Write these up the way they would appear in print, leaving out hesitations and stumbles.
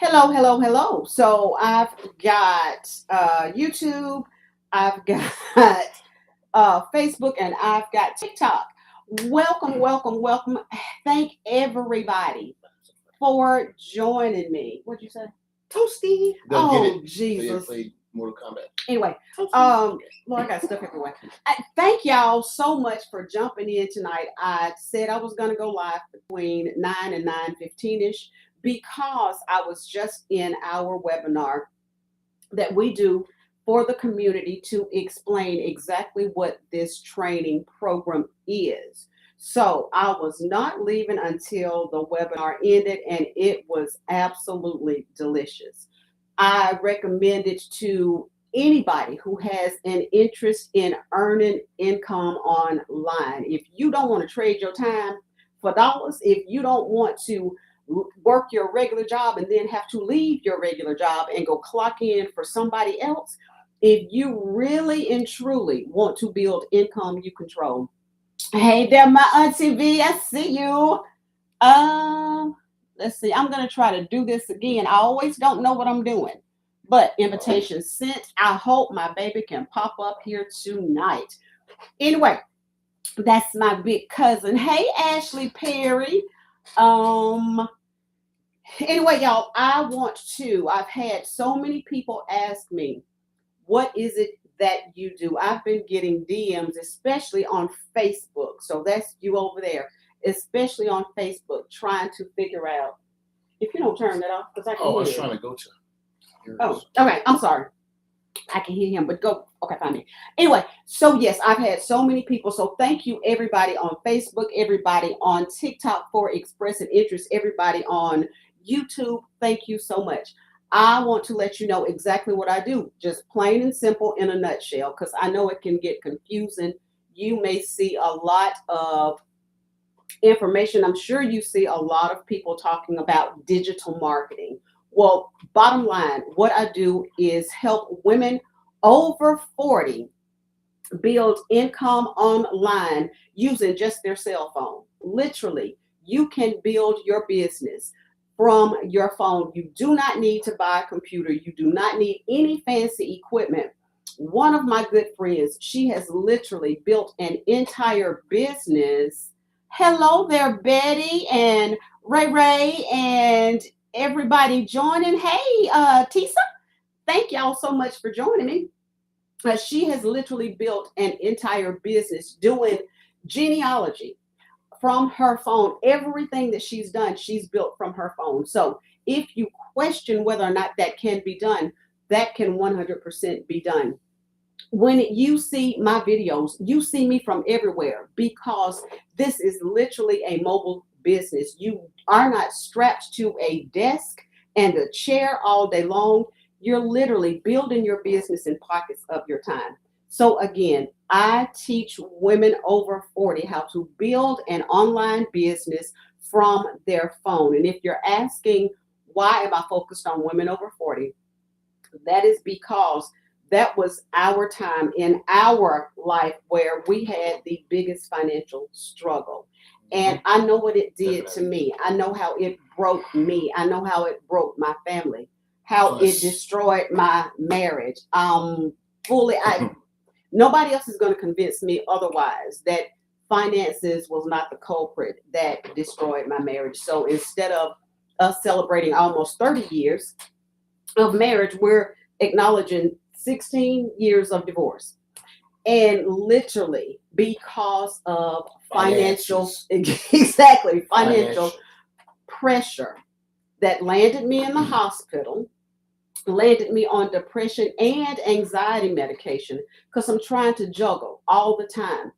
Hello, hello, hello. So I've got YouTube, I've got Facebook, and I've got TikTok. Welcome, welcome, welcome. Thank everybody for joining me. What'd you say? Toasty. They'll get Oh, it. They Jesus. played Mortal Kombat. Anyway, Toasty. Lord, I got stuff everywhere. Thank y'all so much for jumping in tonight. I said I was going to go live between 9 and 9:15ish because I was just in our webinar that we do for the community to explain exactly what this training program is. So I was not leaving until the webinar ended, and it was absolutely delicious. I recommend it to anybody who has an interest in earning income online. If you don't want to trade your time for dollars, if you don't want to work your regular job and then have to leave your regular job and go clock in for somebody else, if you really and truly want to build income you control. Hey there, my Auntie V, I see you. Um, let's see. I'm gonna try to do this again. I always don't know what I'm doing, but invitation sent. I hope my baby can pop up here tonight. Anyway, that's my big cousin. Hey, Ashley Perry. Um, anyway, y'all, I've had so many people ask me, what is it that you do? I've been getting DMs, especially on Facebook. So that's you over there, especially on Facebook, trying to figure out. If you don't turn that off, because I can Oh, I hear was it. trying to go to. Oh, okay. I'm sorry. I can hear him, but go. Okay, find me. Anyway, so yes, I've had so many people. So thank you, everybody on Facebook, everybody on TikTok for expressing interest, everybody on YouTube. Thank you so much. I want to let you know exactly what I do, just plain and simple in a nutshell, because I know it can get confusing. You may see a lot of information. I'm sure you see a lot of people talking about digital marketing. Well, bottom line, what I do is help women over 40 build income online using just their cell phone. Literally, you can build your business from your phone. You do not need to buy a computer. You do not need any fancy equipment. One of my good friends, she has literally built an entire business. Hello there, Betty and Ray Ray and everybody joining. Hey, Tisa, thank y'all so much for joining me. She has literally built an entire business doing genealogy from her phone. Everything that she's done, she's built from her phone. So if you question whether or not that can be done, that can 100% be done. When you see my videos, you see me from everywhere because this is literally a mobile business. You are not strapped to a desk and a chair all day long. You're literally building your business in pockets of your time. So, again, I teach women over 40 how to build an online business from their phone. And if you're asking, why am I focused on women over 40? That is because that was our time in our life where we had the biggest financial struggle. And I know what it did to me. I know how it broke me. I know how it broke my family, how it destroyed my marriage. Fully, nobody else is going to convince me otherwise that finances was not the culprit that destroyed my marriage. So instead of us celebrating almost 30 years of marriage, we're acknowledging 16 years of divorce. And literally because of financial, exactly, financial pressure that landed me in the hospital, landed me on depression and anxiety medication because I'm trying to juggle all the time,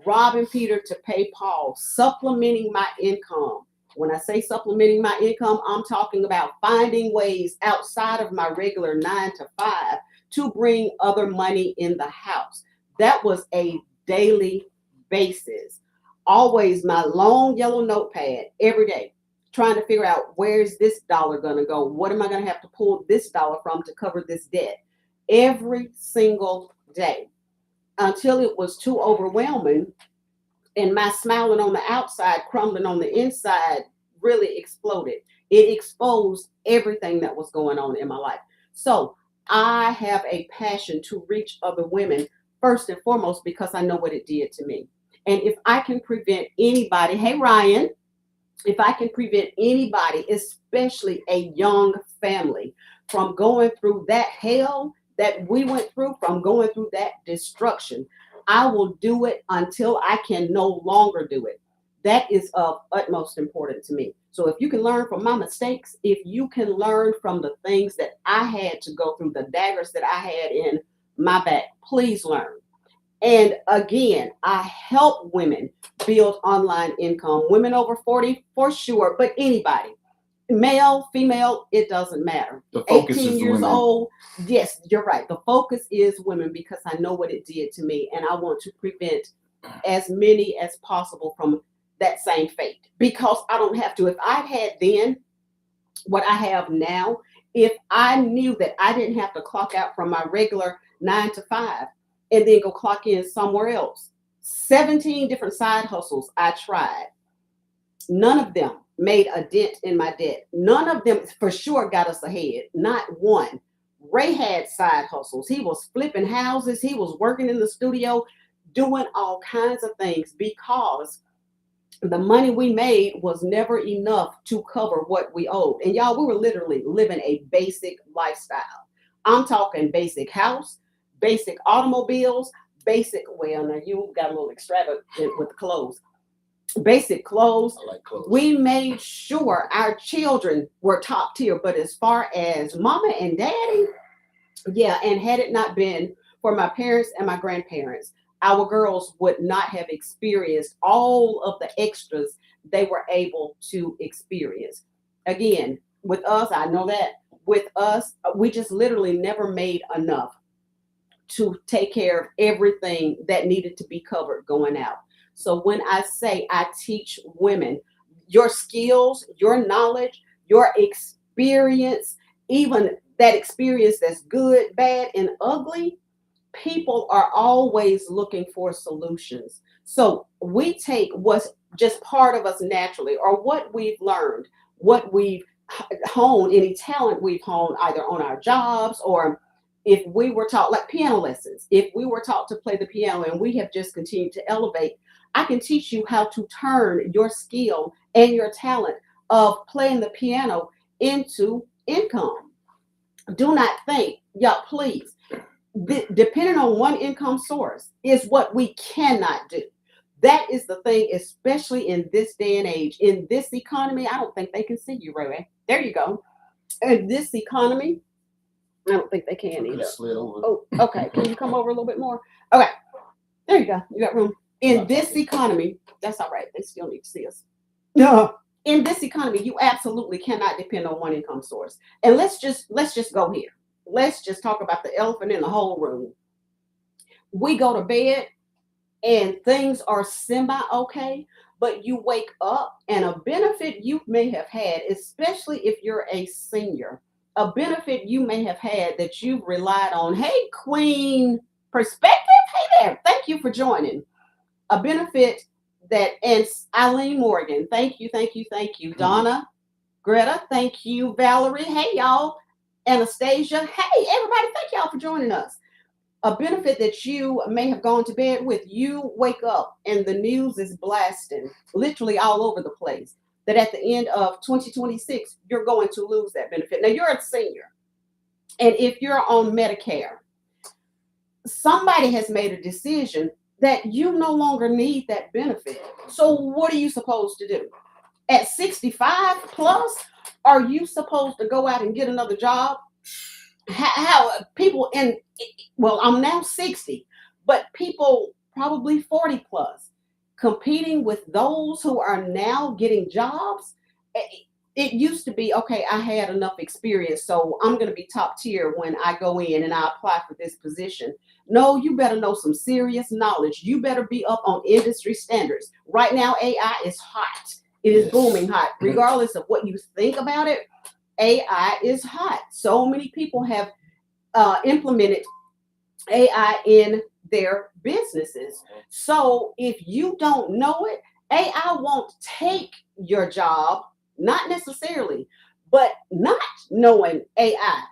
robbing Peter to pay Paul, supplementing my income. When I say supplementing my income, I'm talking about finding ways outside of my regular 9 to 5 to bring other money in the house. That was a daily basis. Always my long yellow notepad every day, trying to figure out, where's this dollar going to go? What am I going to have to pull this dollar from to cover this debt? Every single day until it was too overwhelming and my smiling on the outside, crumbling on the inside really exploded. It exposed everything that was going on in my life. So I have a passion to reach other women first and foremost because I know what it did to me. And if I can prevent anybody, hey Ryan, if I can prevent anybody, especially a young family, from going through that hell that we went through, from going through that destruction, I will do it until I can no longer do it. That is of utmost importance to me. So if you can learn from my mistakes, if you can learn from the things that I had to go through, the daggers that I had in my back, please learn. And again, I help women build online income, women over 40 for sure, but anybody, male, female, it doesn't matter. The focus 18 is years women. old, yes, you're right. The focus is women because I know what it did to me, and I want to prevent as many as possible from that same fate because I don't have to. If I'd had then what I have now, if I knew that I didn't have to clock out from my regular 9 to 5 and then go clock in somewhere else, 17 different side hustles I tried. None of them made a dent in my debt. None of them for sure got us ahead. Not one. Ray had side hustles. He was flipping houses. He was working in the studio, doing all kinds of things because the money we made was never enough to cover what we owed. And y'all, we were literally living a basic lifestyle. I'm talking basic house, basic automobiles, basic, well, now you got a little extravagant with the clothes. Basic clothes. I like clothes. We made sure our children were top tier. But as far as mama and daddy, yeah, and had it not been for my parents and my grandparents, our girls would not have experienced all of the extras they were able to experience. Again, with us, I know that with us, we just literally never made enough to take care of everything that needed to be covered going out. So when I say I teach women, your skills, your knowledge, your experience, even that experience that's good, bad, and ugly, people are always looking for solutions. So we take what's just part of us naturally, or what we've learned, what we've honed, any talent we've honed either on our jobs or if we were taught like piano lessons, if we were taught to play the piano and we have just continued to elevate, I can teach you how to turn your skill and your talent of playing the piano into income. Do not think, y'all, please, depending on one income source is what we cannot do. That is the thing, especially in this day and age, in this economy. I don't think they can see you, Ray. There you go. In this economy, I don't think they can either. Oh, okay. Can you come over a little bit more? Okay. There you go. You got room. In this economy, that's all right. They still need to see us. No. In this economy, you absolutely cannot depend on one income source. And let's just go here. Let's just talk about the elephant in the whole room. We go to bed and things are semi okay, but you wake up and a benefit you may have had, especially if you're a senior, a benefit you may have had that you've relied on. Hey, Queen Perspective. Hey there. Thank you for joining. A benefit that, and Eileen Morgan, thank you, thank you, thank you. Donna, Greta, thank you. Valerie, hey y'all. Anastasia, hey everybody, thank y'all for joining us. A benefit that you may have gone to bed with, you wake up and the news is blasting literally all over the place that at the end of 2026, you're going to lose that benefit. Now you're a senior, and if you're on Medicare, somebody has made a decision that you no longer need that benefit. So what are you supposed to do? At 65 plus, are you supposed to go out and get another job? How people in, well, I'm now 60, but people probably 40 plus competing with those who are now getting jobs. It used to be, okay, I had enough experience, so I'm going to be top tier when I go in and I apply for this position. No, you better know some serious knowledge. You better be up on industry standards. Right now, AI is hot. It is booming hot. Regardless of what you think about it, AI is hot. So many people have implemented AI in their businesses. So if you don't know it, AI won't take your job, not necessarily, But not knowing AI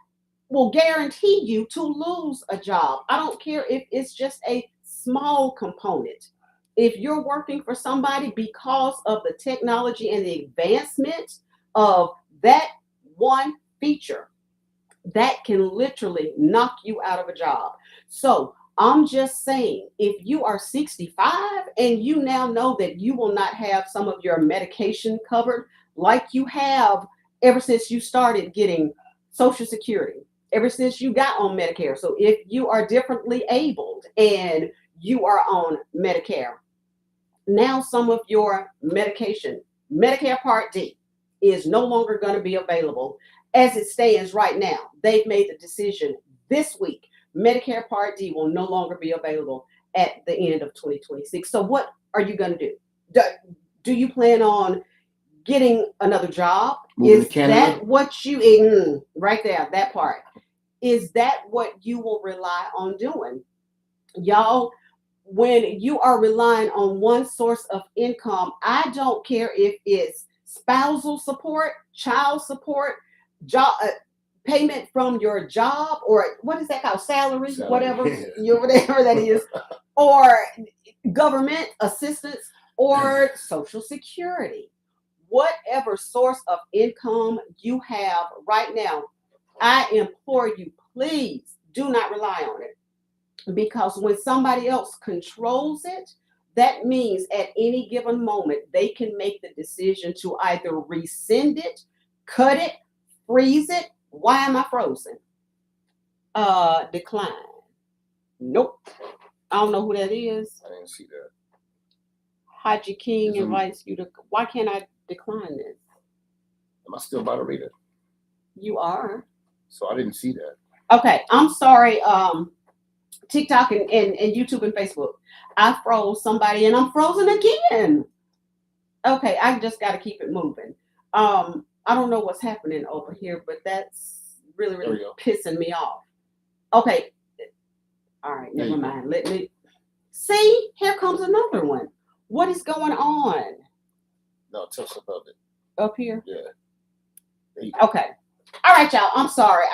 will guarantee you to lose a job. I don't care if it's just a small component. If you're working for somebody because of the technology and the advancement of that one feature, that can literally knock you out of a job. So I'm just saying, if you are 65 and you now know that you will not have some of your medication covered like you have ever since you started getting Social Security, ever since you got on Medicare. So if you are differently abled and you are on Medicare, now some of your medication, Medicare Part D, is no longer going to be available as it stands right now. They've made the decision this week. Medicare Part D will no longer be available at the end of 2026. So what are you going to do? Do you plan on getting another job? Moving Is to Canada? that what you right there, that part? Is that what you will rely on doing? Y'all, when you are relying on one source of income, I don't care if it's spousal support, child support, job payment from your job, or what is that called? Salary, whatever, whatever that is, or government assistance or Social Security. Whatever source of income you have right now, I implore you, please do not rely on it. Because when somebody else controls it, that means at any given moment, they can make the decision to either rescind it, cut it, freeze it. Why am I frozen? Decline. Nope. I don't know who that is. I didn't see that. Haji King invites you to. Why can't I decline this? Am I still moderator? You are. So I didn't see that. Okay, I'm sorry. TikTok and YouTube and Facebook. I froze somebody and I'm frozen again. Okay, I just got to keep it moving. I don't know what's happening over here, but that's really pissing me off. Okay. All right, never mind. Let me see. Here comes another one. What is going on? No, tell us about it. Up here? Yeah. Okay. All right, y'all. I'm sorry.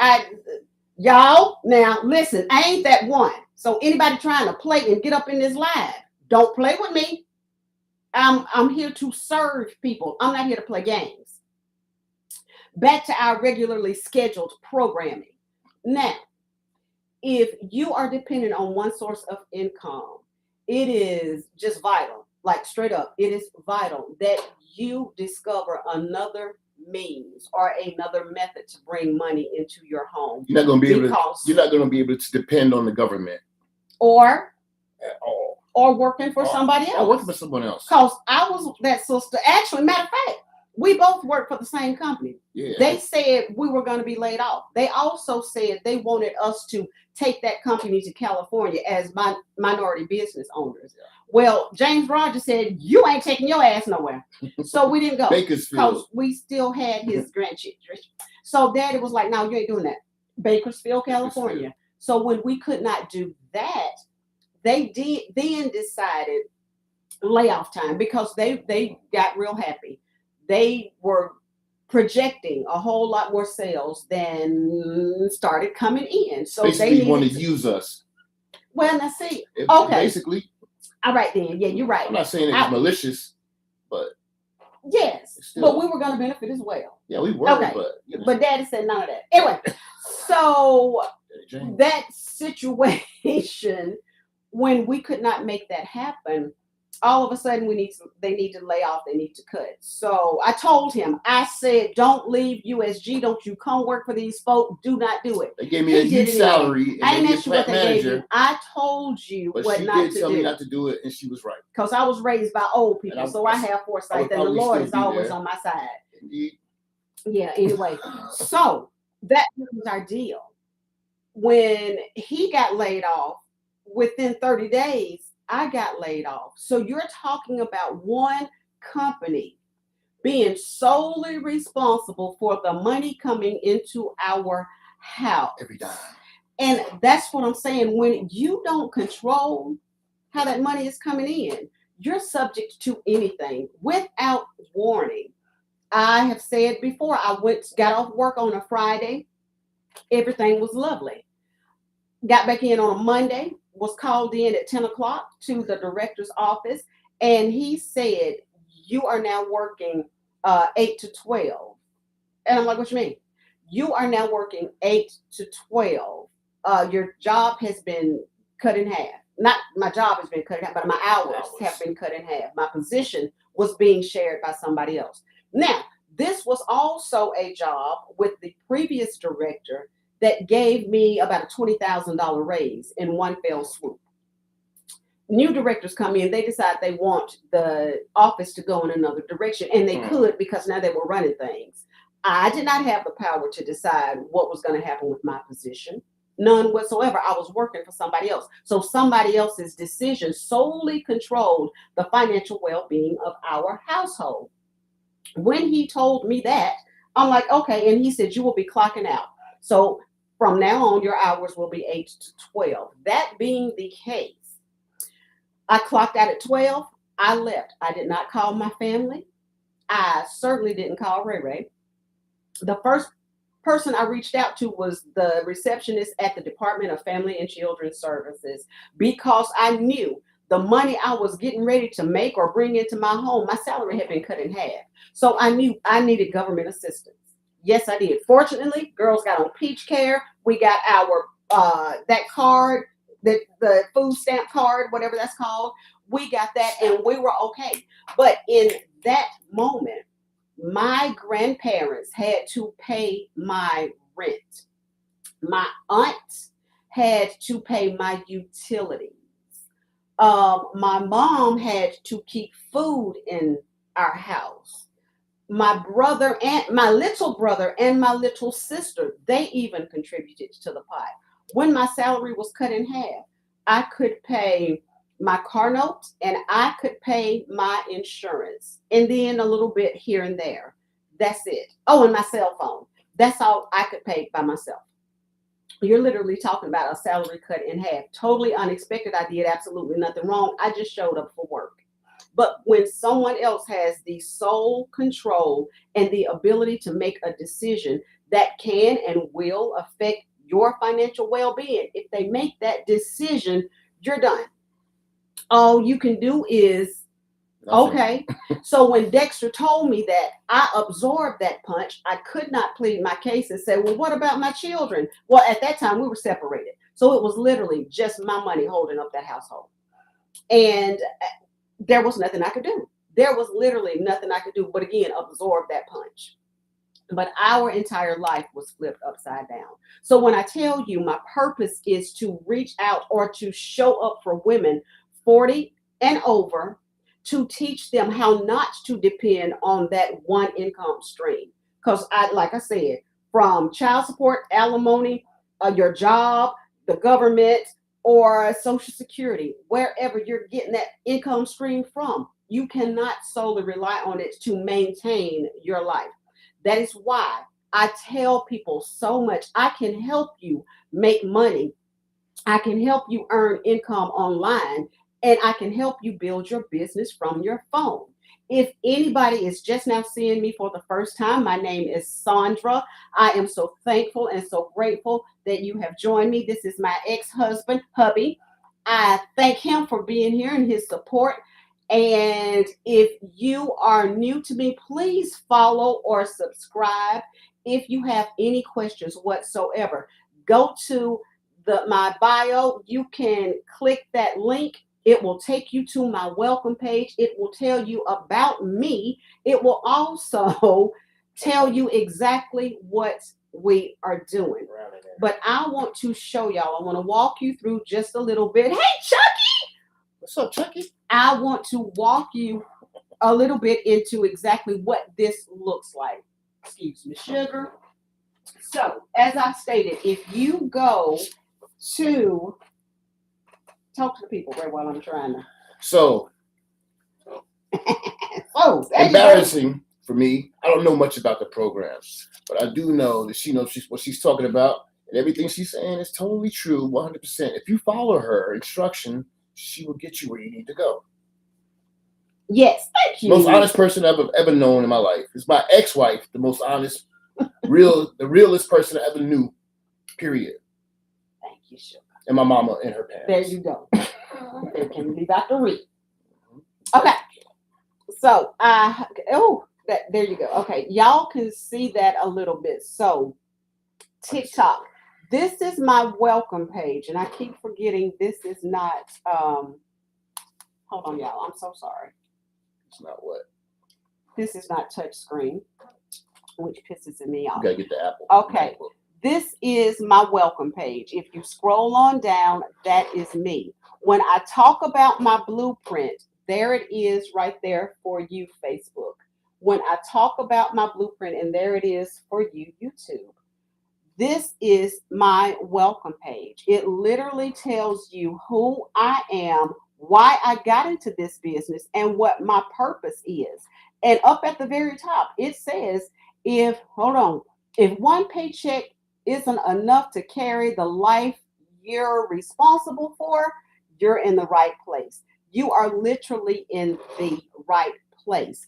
Y'all, now listen, I ain't that one. So anybody trying to play and get up in this live, don't play with me. I'm here to serve people. I'm not here to play games. Back to our regularly scheduled programming. Now, if you are dependent on one source of income, it is just vital, like straight up, it is vital that you discover another means or another method to bring money into your home. You're not going to be able to depend on the government or at all, or working for somebody else. Or working for someone else. Because I was that sister. Actually, matter of fact, we both work for the same company. Yeah. They said we were going to be laid off. They also said they wanted us to take that company to California as minority business owners. Yeah. Well, James Rogers said, you ain't taking your ass nowhere. So we didn't go. Bakersfield. Because we still had his grandchildren. So Daddy was like, no, you ain't doing that. Bakersfield, California. So when we could not do that, they then decided layoff time because they got real happy. They were projecting a whole lot more sales than started coming in. So basically, they want to use us. Well, let's see. Okay. Basically. All right then. Yeah, you're right. I'm not saying it's malicious, but yes, but we were going to benefit as well. Yeah, we were. Okay. But Daddy said none of that. Anyway, so that situation, when we could not make that happen, all of a sudden they need to lay off, they need to cut. So I told him, I said, don't leave USG, don't you come work for these folk, do not do it. They gave me a huge salary. I didn't ask you what they gave you. I told you what not to do. But she did tell me not to do it, and she was right. Because I was raised by old people, so I have foresight, and the Lord is always on my side. Indeed. Yeah, anyway. So that was our deal. When he got laid off, within 30 days, I got laid off. So you're talking about one company being solely responsible for the money coming into our house. Every dime. And that's what I'm saying. When you don't control how that money is coming in, you're subject to anything without warning. I have said before, got off work on a Friday. Everything was lovely. Got back in on a Monday, was called in at 10 o'clock to the director's office, and he said, "You are now working 8 to 12." And I'm like, "What you mean?" "You are now working 8 to 12. Your job has been cut in half. Not my job has been cut in half, but my hours have been cut in half. My position was being shared by somebody else." Now, this was also a job with the previous director that gave me about a $20,000 raise in one fell swoop. New directors come in, they decide they want the office to go in another direction, and they could because now they were running things. I did not have the power to decide what was going to happen with my position. None whatsoever. I was working for somebody else. So somebody else's decision solely controlled the financial well-being of our household. When he told me that, I'm like, okay. And he said, "You will be clocking out. So from now on, your hours will be 8 to 12. That being the case, I clocked out at 12. I left. I did not call my family. I certainly didn't call Ray Ray. The first person I reached out to was the receptionist at the Department of Family and Children's Services, because I knew the money I was getting ready to make or bring into my home, my salary had been cut in half. So I knew I needed government assistance. Yes, I did. Fortunately, girls got on Peach Care. We got our that card, the food stamp card, whatever that's called. We got that, and we were okay. But in that moment, my grandparents had to pay my rent. My aunt had to pay my utilities. My mom had to keep food in our house. My little brother and my little sister, they even contributed to the pot. When my salary was cut in half, I could pay my car note and I could pay my insurance, and then a little bit here and there. That's it. Oh, and my cell phone. That's all I could pay by myself. You're literally talking about a salary cut in half. Totally unexpected. I did absolutely nothing wrong. I just showed up for work. But when someone else has the sole control and the ability to make a decision that can and will affect your financial well-being, if they make that decision, you're done. All you can do is, okay. So when Dexter told me that, I absorbed that punch. I could not plead my case and say, "Well, what about my children?" Well, at that time we were separated. So it was literally just my money holding up that household. And there was nothing I could do. There was literally nothing I could do but, again, absorb that punch. But our entire life was flipped upside down. So when I tell you my purpose is to reach out or to show up for women 40 and over, to teach them how not to depend on that one income stream. Because like I said, from child support, alimony, your job, the government, or Social Security, wherever you're getting that income stream from, you cannot solely rely on it to maintain your life. That is why I tell people so much. I can help you make money. I can help you earn income online, and I can help you build your business from your phone. If anybody is just now seeing me for the first time, my name is Sandra. I am so thankful and so grateful that you have joined me. This is my ex-husband, hubby. I thank him for being here and his support. And if you are new to me, please follow or subscribe. If you have any questions whatsoever, go to my bio. You can click that link. It will take you to my welcome page. It will tell you about me. It will also tell you exactly what we are doing. But I want to show y'all. I want to walk you through just a little bit. Hey, Chucky! What's up, Chucky? I want to walk you a little bit into exactly what this looks like. Excuse me, sugar. So, as I stated, if you go to talk to the people right while I'm trying to. So, Oh, embarrassing for me. I don't know much about the programs, but I do know that she knows what she's talking about, and everything she's saying is totally true, 100%. If you follow her instruction, she will get you where you need to go. Yes, thank you. Most honest person I've ever known in my life. It's my ex-wife, the most honest, the realest person I ever knew. Period. Thank you, sugar. And my mama and her parents. There you go. They can leave out the read. Okay. So there you go. Okay, y'all can see that a little bit. So TikTok. This is my welcome page, and I keep forgetting this is not. Hold on, y'all. I'm so sorry. It's not what. This is not touch screen, which pisses me off. You gotta get the Apple. Okay. This is my welcome page. If you scroll on down, that is me. When I talk about my blueprint, there it is right there for you, Facebook. When I talk about my blueprint, and there it is for you, YouTube. This is my welcome page. It literally tells you who I am, why I got into this business, and what my purpose is. And up at the very top, it says, if one paycheck isn't enough to carry the life you're responsible for, you're in the right place. You are literally in the right place.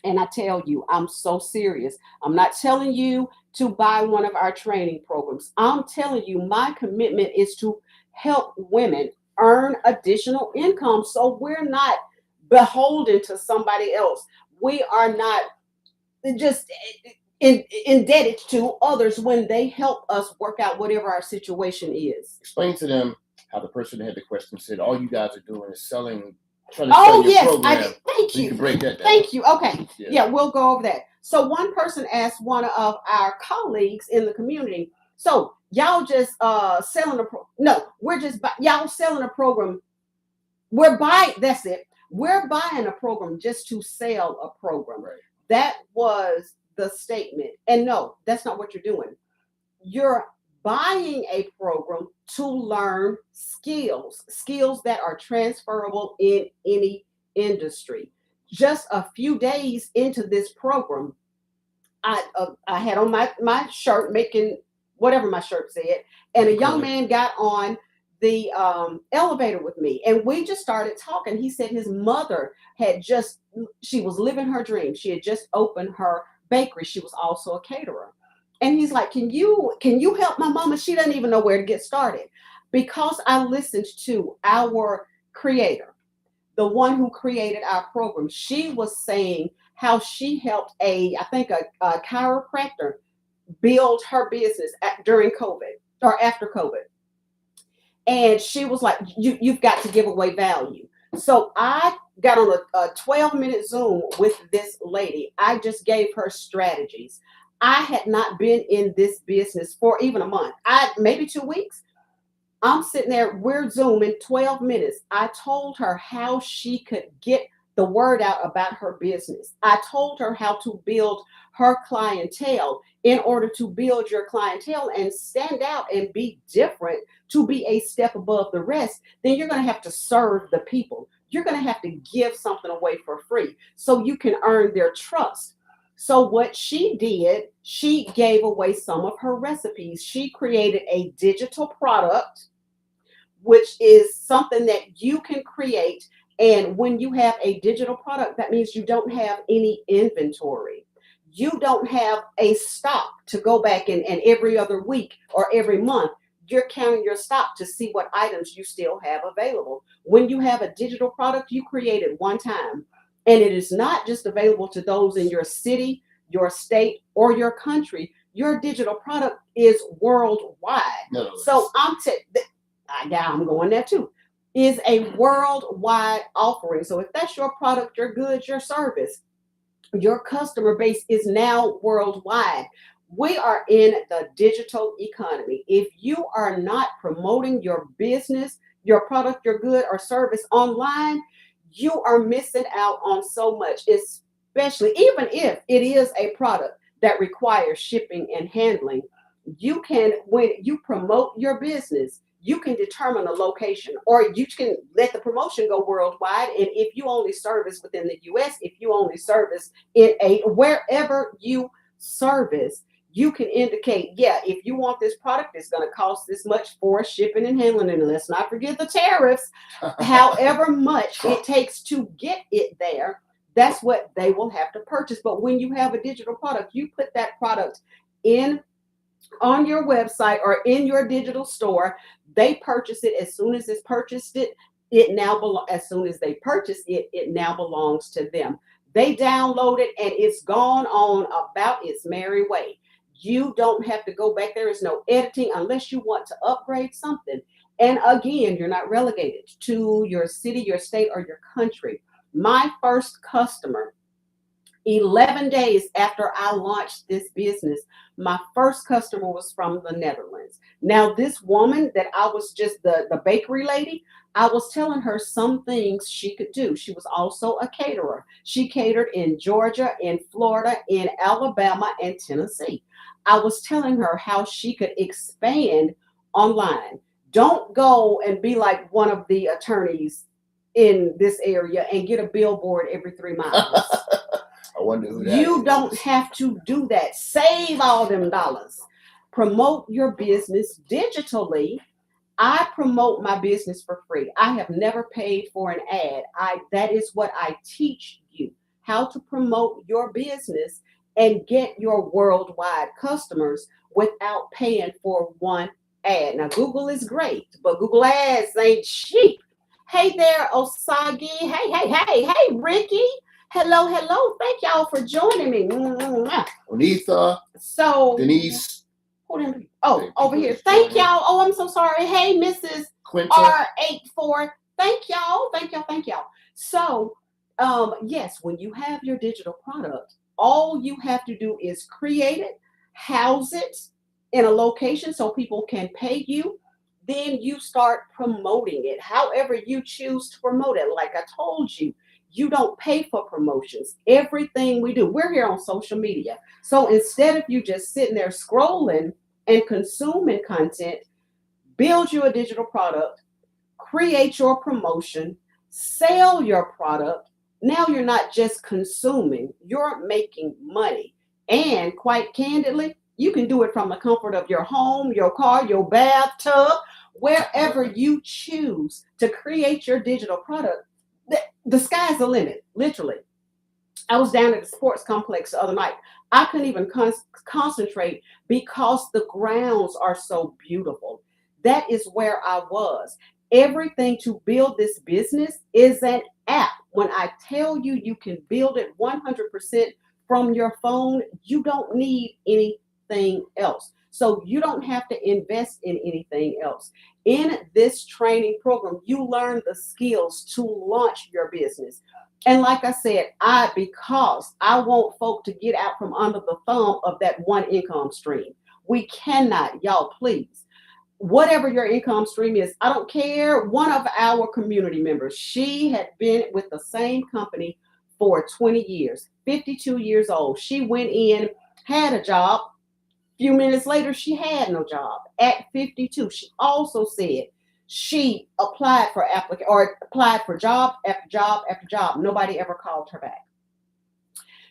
And I tell you, I'm so serious. I'm not telling you to buy one of our training programs. I'm telling you, my commitment is to help women earn additional income so we're not beholden to somebody else. We are not just indebted to others when they help us work out whatever our situation is. Explain to them how the person that had the question said, all you guys are doing is trying to sell your program. Thank you. You can break that down. Thank you. Okay. Yeah, we'll go over that. So one person asked one of our colleagues in the community, so y'all just selling y'all selling a program. That's it. We're buying a program just to sell a program. Right. That was the statement. And no, that's not what you're doing. You're buying a program to learn skills that are transferable in any industry. Just a few days into this program, I had on my shirt making whatever my shirt said, and a young man got on the elevator with me, and we just started talking. He said his mother she was living her dream. She had just opened her bakery. She was also a caterer. And he's like, can you help my mama? She doesn't even know where to get started. Because I listened to our creator, the one who created our program. She was saying how she helped a chiropractor build her business during COVID or after COVID. And she was like, you've got to give away value. So I got on a 12-minute Zoom with this lady. I just gave her strategies. I had not been in this business for even a month. Maybe 2 weeks. I'm sitting there, we're Zooming 12 minutes. I told her how she could get the word out about her business. I told her how to build her clientele. In order to build your clientele and stand out and be different, to be a step above the rest, then you're going to have to serve the people. You're going to have to give something away for free so you can earn their trust. So what she did, she gave away some of her recipes. She created a digital product, which is something that you can create. And when you have a digital product, that means you don't have any inventory. You don't have a stock to go back and every other week or every month, you're counting your stock to see what items you still have available. When you have a digital product, you create it one time. And it is not just available to those in your city, your state, or your country. Your digital product is worldwide. No. So I'm going there too. Is a worldwide offering. So if that's your product, your goods, your service, your customer base is now worldwide. We are in the digital economy. If you are not promoting your business, your product, your good or service online, you are missing out on so much, especially even if it is a product that requires shipping and handling. When you promote your business, you can determine a location, or you can let the promotion go worldwide. And if you only service within the US, if you only service wherever you service, You can indicate, yeah, if you want this product, it's going to cost this much for shipping and handling. And let's not forget the tariffs. However much it takes to get it there, that's what they will have to purchase. But when you have a digital product, you put that product in on your website or in your digital store. They purchase it as soon as it's purchased it now as soon as they purchase it, it now belongs to them. They download it and it's gone on about its merry way. You don't have to go back. There is no editing unless you want to upgrade something. And again, you're not relegated to your city, your state, or your country. My first customer, 11 days after I launched this business, my first customer was from the Netherlands. Now, this woman that I was just the bakery lady, I was telling her some things she could do. She was also a caterer. She catered in Georgia, in Florida, in Alabama, and Tennessee. I was telling her how she could expand online. Don't go and be like one of the attorneys in this area and get a billboard every 3 miles. I wonder who that You is. don't have to do that. Save all them dollars. Promote your business digitally. I promote my business for free. I have never paid for an ad. That is what I teach you, how to promote your business and get your worldwide customers without paying for one ad. Now, Google is great, but Google ads ain't cheap. Hey there, Osagi. Hey, Ricky. Hello, hello. Thank y'all for joining me. Onitha, So, Denise, oh, over here. Thank y'all. Oh, I'm so sorry. Hey, Mrs. Quinta. R84. Thank y'all. So, yes, when you have your digital product, all you have to do is create it, house it in a location so people can pay you. Then you start promoting it however you choose to promote it. Like I told you, you don't pay for promotions. Everything we do, we're here on social media. So instead of you just sitting there scrolling and consuming content, build you a digital product, create your promotion, sell your product. Now you're not just consuming, you're making money. And quite candidly, you can do it from the comfort of your home, your car, your bathtub, wherever you choose to create your digital product. The sky's the limit, literally. I was down at the sports complex the other night. I couldn't even concentrate because the grounds are so beautiful. That is where I was. Everything to build this business is an app. When I tell you you can build it 100% from your phone, you don't need anything else. So you don't have to invest in anything else. In this training program, you learn the skills to launch your business. And like I said, because I want folk to get out from under the thumb of that one income stream. We cannot, y'all, please. Whatever your income stream is, I don't care. One of our community members, she had been with the same company for 20 years, 52 years old. She went in, had a job. Few minutes later, she had no job at 52. She also said she applied for job after job after job. Nobody ever called her back.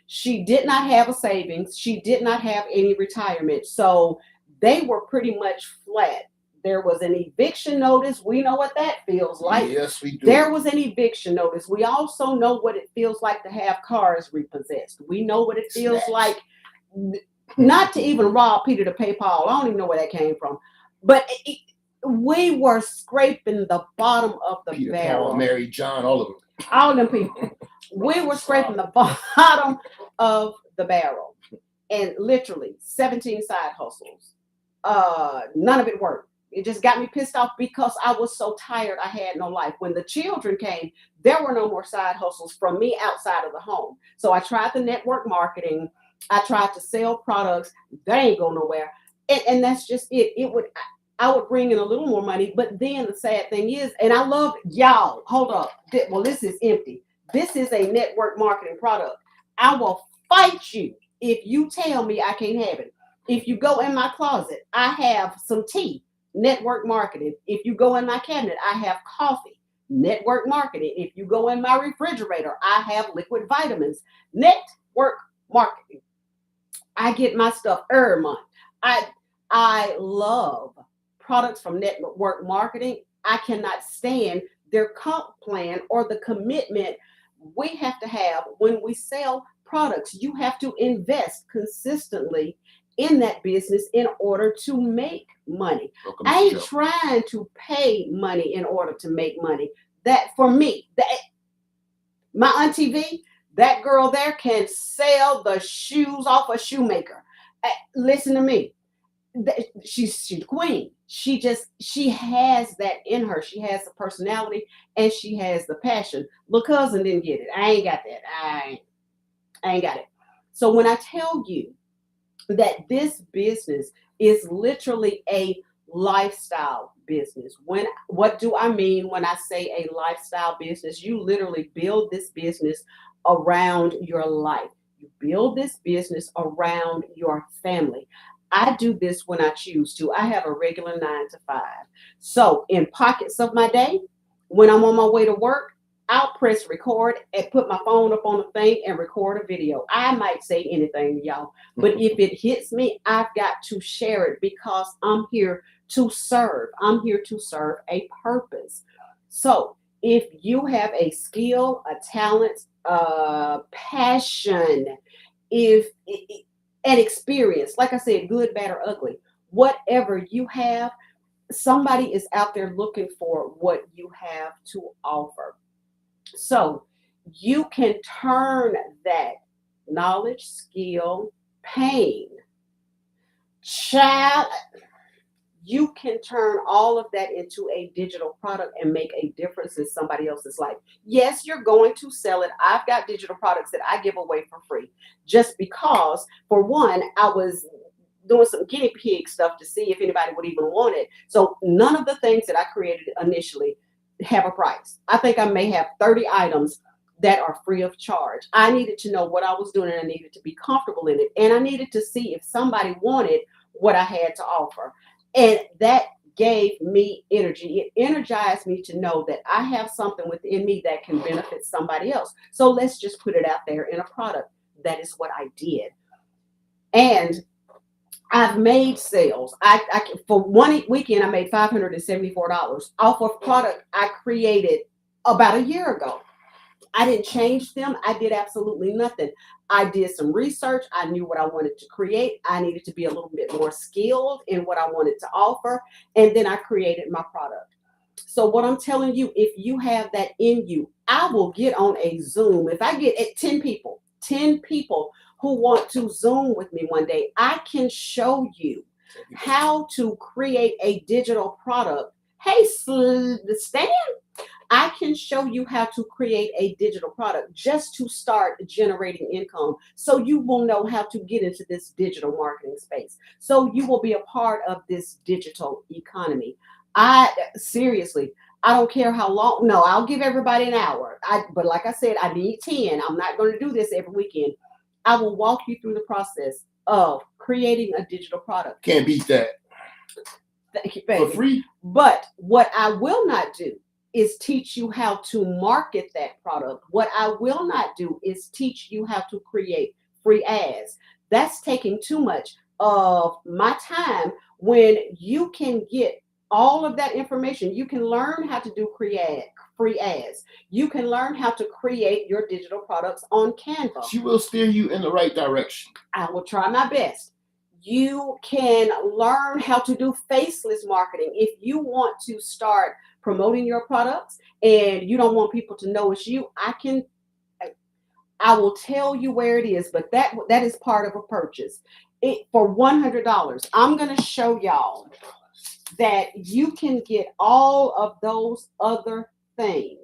She did not have a savings. She did not have any retirement. So they were pretty much flat. There was an eviction notice. We know what that feels like. Yes, we do. There was an eviction notice. We also know what it feels like to have cars repossessed. We know what it feels like not to even rob Peter to pay Paul. I don't even know where that came from. But we were scraping the bottom of the Peter, barrel. Paul, Mary, John, all of them. All of them people. We were scraping the bottom of the barrel. And literally 17 side hustles. None of it worked. It just got me pissed off because I was so tired. I had no life. When the children came, there were no more side hustles from me outside of the home. So I tried the network marketing. I tried to sell products. They ain't go nowhere. And that's just it. I would bring in a little more money. But then the sad thing is, and I love y'all. Hold up. Well, this is empty. This is a network marketing product. I will fight you if you tell me I can't have it. If you go in my closet, I have some tea. Network marketing. If you go in my cabinet, I have coffee. Network marketing. If you go in my refrigerator, I have liquid vitamins. Network marketing. I get my stuff every month. I I love products from network marketing. I cannot stand their comp plan or the commitment we have to have when we sell products. You have to invest consistently in that business in order to make money. Welcome, I Mr. ain't Joe. trying to pay money in order to make money. That for me, that my auntie V, that girl there can sell the shoes off a shoemaker. Listen to me. She's the queen. She has that in her. She has the personality and she has the passion. Little cousin didn't get it. I ain't got that. I ain't got it. So when I tell you that this business is literally a lifestyle business. What do I mean when I say a lifestyle business? You literally build this business around your life. You build this business around your family. I do this when I choose to. I have a regular 9 to 5. So in pockets of my day, when I'm on my way to work, I'll press record and put my phone up on the thing and record a video. I might say anything, y'all, but if it hits me, I've got to share it because I'm here to serve. I'm here to serve a purpose. So if you have a skill, a talent, a passion, if an experience, like I said, good, bad, or ugly, whatever you have, somebody is out there looking for what you have to offer. So you can turn that knowledge, skill, pain, child, you can turn all of that into a digital product and make a difference in somebody else's life. Yes, you're going to sell it. I've got digital products that I give away for free just because, for one, I was doing some guinea pig stuff to see if anybody would even want it. So none of the things that I created initially have a price. I think I may have 30 items that are free of charge. I needed to know what I was doing and I needed to be comfortable in it. And I needed to see if somebody wanted what I had to offer. And that gave me energy. It energized me to know that I have something within me that can benefit somebody else. So let's just put it out there in a product. That is what I did. And I've made sales. For one weekend, I made $574 off of product I created about a year ago. I didn't change them. I did absolutely nothing. I did some research. I knew what I wanted to create. I needed to be a little bit more skilled in what I wanted to offer. And then I created my product. So what I'm telling you, if you have that in you, I will get on a Zoom. If I get 10 people who want to Zoom with me one day, I can show you how to create a digital product. Hey, Stan, I can show you how to create a digital product just to start generating income. So you will know how to get into this digital marketing space. So you will be a part of this digital economy. I seriously, I don't care how long. No, I'll give everybody an hour. But like I said, I need 10. I'm not going to do this every weekend. I will walk you through the process of creating a digital product. Can't beat that. Thank you, baby. For free. But what I will not do is teach you how to market that product. What I will not do is teach you how to create free ads. That's taking too much of my time when you can get all of that information. You can learn how to do free ads. You can learn how to create your digital products on Canva. She will steer you in the right direction. I will try my best. You can learn how to do faceless marketing. If you want to start promoting your products and you don't want people to know it's you, I will tell you where it is, but that is part of a purchase. For $100, I'm going to show y'all that you can get all of those other things.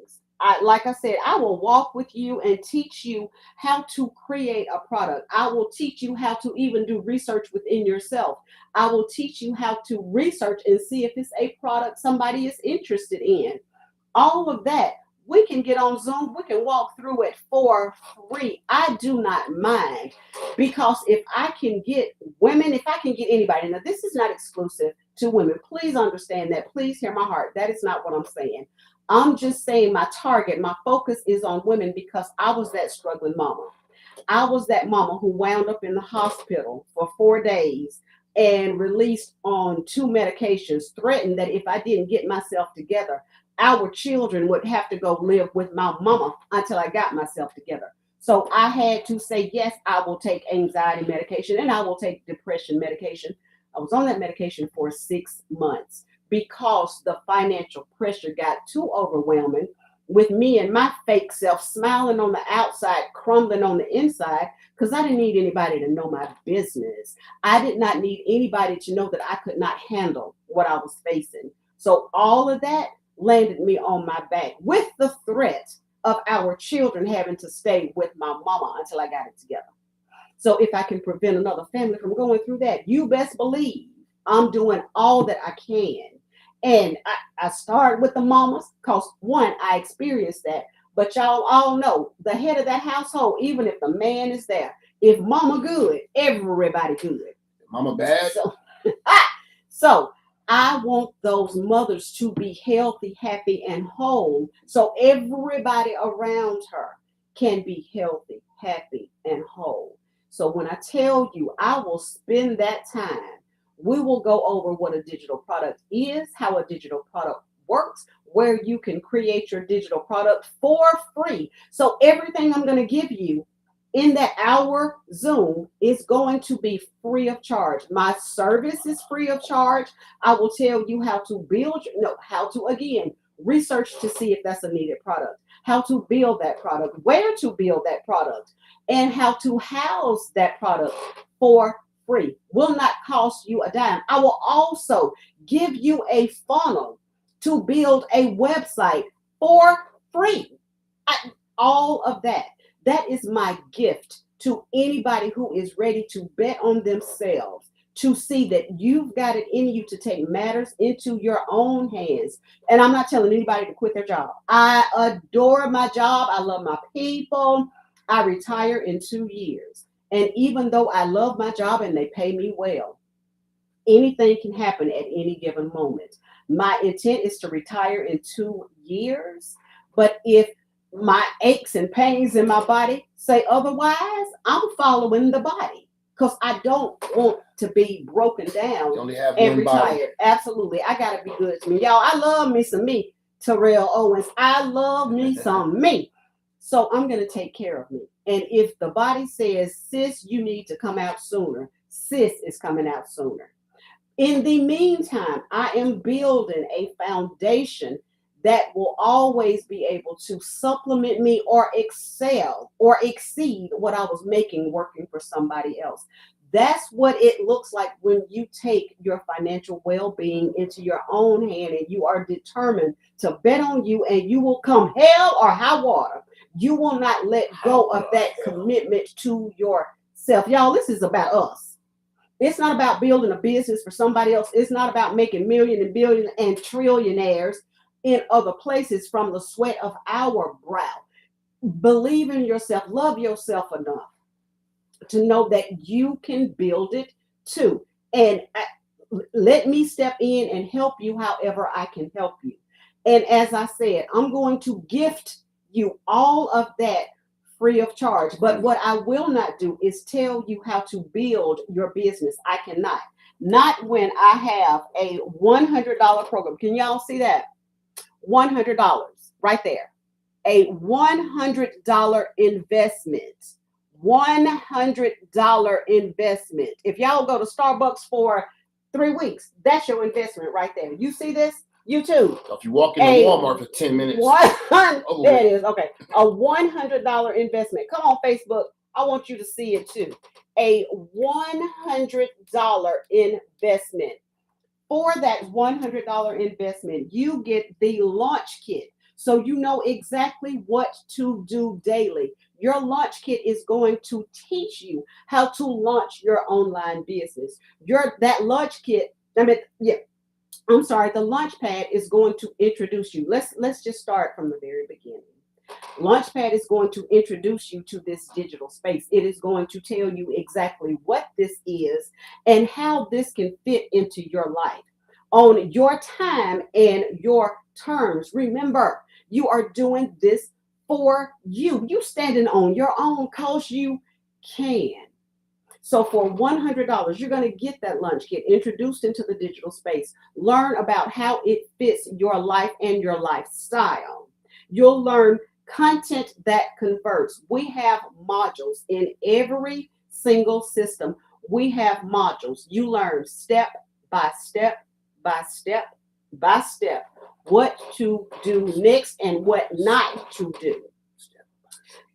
Like I said, I will walk with you and teach you how to create a product. I will teach you how to even do research within yourself. I will teach you how to research and see if it's a product somebody is interested in. All of that. We can get on Zoom. We can walk through it for free. I do not mind, because if I can get women, if I can get anybody, now this is not exclusive to women. Please understand that. Please hear my heart. That is not what I'm saying. I'm just saying my target, my focus is on women because I was that struggling mama. I was that mama who wound up in the hospital for 4 days and released on 2 medications, threatened that if I didn't get myself together, our children would have to go live with my mama until I got myself together. So I had to say, yes, I will take anxiety medication and I will take depression medication. I was on that medication for 6 months because the financial pressure got too overwhelming with me and my fake self smiling on the outside, crumbling on the inside, because I didn't need anybody to know my business. I did not need anybody to know that I could not handle what I was facing. So all of that landed me on my back with the threat of our children having to stay with my mama until I got it together. So if I can prevent another family from going through that, you best believe I'm doing all that I can. And I start with the mamas because one, I experienced that. But y'all all know the head of that household, even if the man is there, if mama good, everybody good. Mama bad. So I want those mothers to be healthy, happy, and whole. So everybody around her can be healthy, happy, and whole. So when I tell you, I will spend that time. We will go over what a digital product is, how a digital product works, where you can create your digital product for free. So everything I'm going to give you in that hour Zoom is going to be free of charge. My service is free of charge. I will tell you how to build, no, how to again research to see if that's a needed product, how to build that product, where to build that product, and how to house that product for free. Will not cost you a dime. I will also give you a funnel to build a website for free. All of that. That is my gift to anybody who is ready to bet on themselves, to see that you've got it in you to take matters into your own hands. And I'm not telling anybody to quit their job. I adore my job. I love my people. I retire in 2 years. And even though I love my job and they pay me well, anything can happen at any given moment. My intent is to retire in 2 years. But if my aches and pains in my body say otherwise, I'm following the body because I don't want to be broken down You only have and one body. retired. Absolutely. I got to be good to me. Y'all, I love me some me, Terrell Owens. I love me some me. So I'm going to take care of me. And if the body says, sis, you need to come out sooner, sis is coming out sooner. In the meantime, I am building a foundation that will always be able to supplement me or excel or exceed what I was making working for somebody else. That's what it looks like when you take your financial well-being into your own hand and you are determined to bet on you, and you will come hell or high water. You will not let go of that commitment to yourself. Y'all, this is about us. It's not about building a business for somebody else. It's not about making million and billion and trillionaires in other places from the sweat of our brow. Believe in yourself. Love yourself enough to know that you can build it too. And let me step in and help you however I can help you. And as I said, I'm going to gift you all of that free of charge. But what I will not do is tell you how to build your business. I cannot. Not when I have a $100 program. Can y'all see that? $100 right there. A $100 investment. $100 investment. If y'all go to Starbucks for 3 weeks, that's your investment right there. You see this? You too. So if you walk into Walmart for 10 minutes. There it is. Okay. A $100 investment. Come on, Facebook. I want you to see it too. A $100 investment. For that $100 investment, you get the launch kit. So you know exactly what to do daily. Your launch kit is going to teach you how to launch your online business. That launch kit, the launch pad is going to introduce you. Let's just start from the very beginning. Launchpad is going to introduce you to this digital space. It is going to tell you exactly what this is and how this can fit into your life on your time and your terms. Remember, you are doing this for you. You standing on your own because you can. So for $100, you're going to get that lunch, get introduced into the digital space, learn about how it fits your life and your lifestyle. You'll learn content that converts. We have modules in every single system. We have modules. You learn step by step by step by step what to do next and what not to do.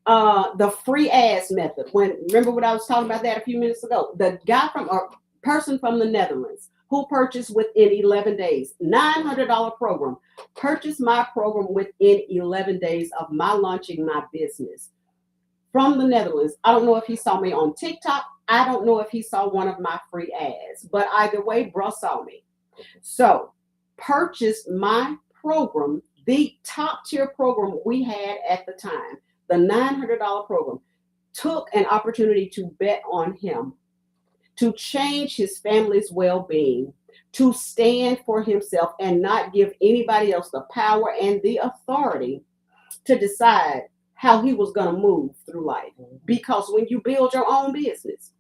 The free ads method. Remember what I was talking about that a few minutes ago? The guy from a person from the Netherlands who purchased within 11 days, $900 program, purchased my program within 11 days of my launching my business from the Netherlands. I don't know if he saw me on TikTok. I don't know if he saw one of my free ads, but either way, bro saw me. So purchased my program, the top tier program we had at the time, the $900 program, took an opportunity to bet on him, to change his family's well-being, to stand for himself and not give anybody else the power and the authority to decide how he was going to move through life. Because when you build your own business,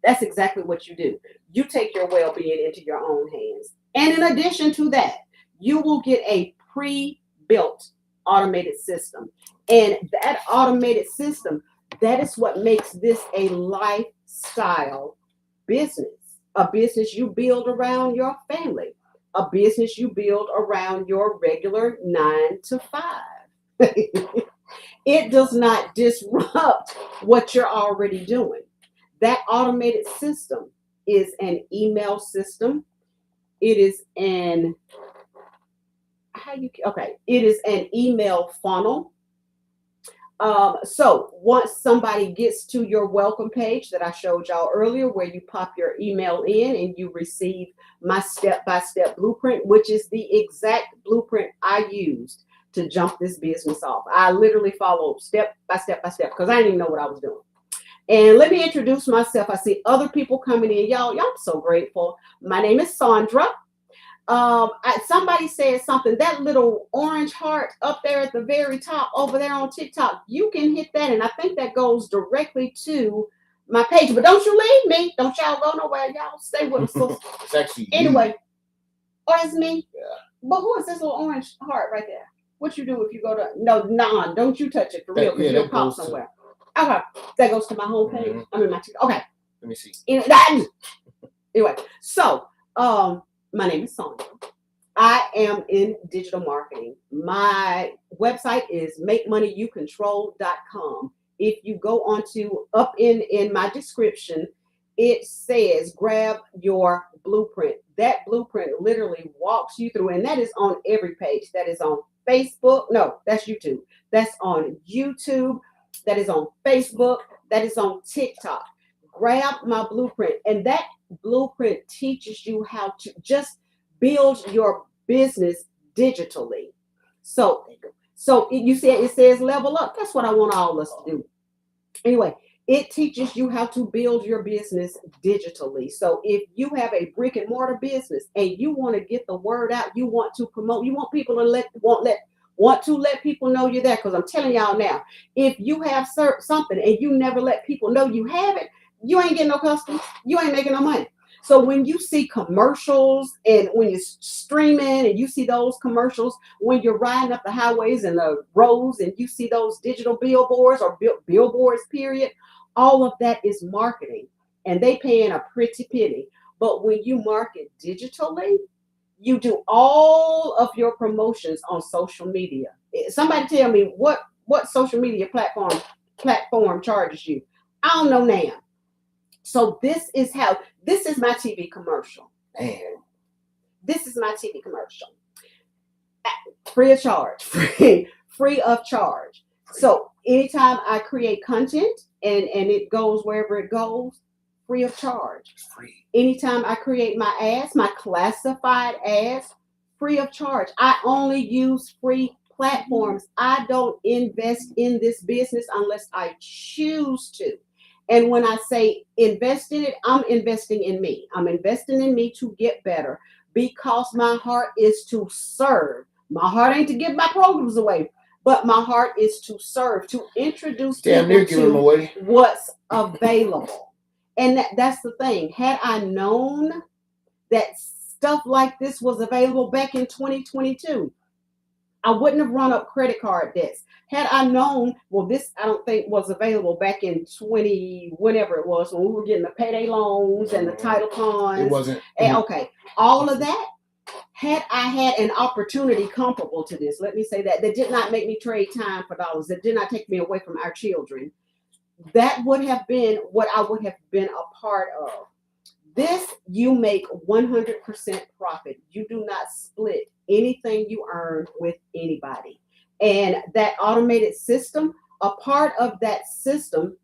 that's exactly what you do. You take your well-being into your own hands. And in addition to that, you will get a pre-built automated system. And that automated system, that is what makes this a lifestyle business, a business you build around your family, a business you build around your regular 9 to 5. It does not disrupt what you're already doing. That automated system is an email system. It is an it is an email funnel. So once somebody gets to your welcome page that I showed y'all earlier, where you pop your email in and you receive my step-by-step blueprint, which is the exact blueprint I used to jump this business off. I literally followed step by step by step because I didn't even know what I was doing. And let me introduce myself. I see other people coming in. Y'all, I'm so grateful. My name is Sandra. Somebody said something, that little orange heart up there at the very top over there on TikTok, you can hit that, and I think that goes directly to my page. But don't you leave me. Don't y'all go nowhere. Y'all stay with us. So, it's actually anyway. Oh, it's me? Yeah. But who is this little orange heart right there? What you do if you go to, no, don't you touch it for real, because you'll pop somewhere. Okay, that goes to my homepage. Mm-hmm. I mean, my TikTok. Okay. Let me see. Anyway, so, my name is Sandra. I am in digital marketing. My website is makemoneyyoucontrol.com. If you go onto up in my description, it says grab your blueprint. That blueprint literally walks you through, and that is on every page. That is on Facebook. No, that's YouTube. That's on YouTube. That is on Facebook. That is on TikTok. Grab my blueprint, and that blueprint teaches you how to just build your business digitally. So you see, it says level up. That's what I want all of us to do. Anyway, it teaches you how to build your business digitally. So if you have a brick and mortar business and you want to get the word out, you want to promote, you want people to want to let people know you're there. Because I'm telling y'all now, if you have something and you never let people know you have it, you ain't getting no customers. You ain't making no money. So when you see commercials and when you're streaming and you see those commercials, when you're riding up the highways and the roads and you see those digital billboards or billboards, period, all of that is marketing, and they paying a pretty penny. But when you market digitally, you do all of your promotions on social media. Somebody tell me what social media platform charges you. I don't know now. So this is my TV commercial. Man. This is my TV commercial. Free of charge. Free of charge. So anytime I create content and it goes wherever it goes, free of charge. Free. Anytime I create my ads, my classified ads, free of charge. I only use free platforms. I don't invest in this business unless I choose to. And when I say invest in it, I'm investing in me. I'm investing in me to get better because my heart is to serve. My heart ain't to give my programs away. but my heart is to serve, to introduce Damn near people giving them to away. what's available. And that's the thing. Had I known that stuff like this was available back in 2022, I wouldn't have run up credit card debts. Had I known, well, this I don't think was available back in 20, whenever it was, when we were getting the payday loans and the title It funds. wasn't. And okay, all of that. Had I had an opportunity comparable to this, let me say that did not make me trade time for dollars, that did not take me away from our children, that would have been what I would have been a part of. This, you make 100% profit. You do not split anything you earn with anybody. And that automated system, a part of that system,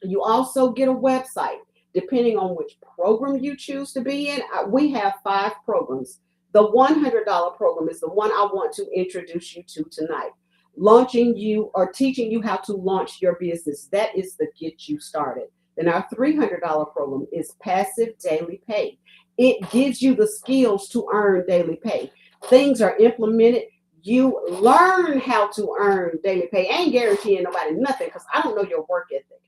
you also get a website. Depending on which program you choose to be in, we have 5 programs. The $100 program is the one I want to introduce you to tonight. Launching you or teaching you how to launch your business. That is the get you started. Then our $300 program is passive daily pay. It gives you the skills to earn daily pay. Things are implemented. You learn how to earn daily pay. I ain't guaranteeing nobody nothing because I don't know your work ethic.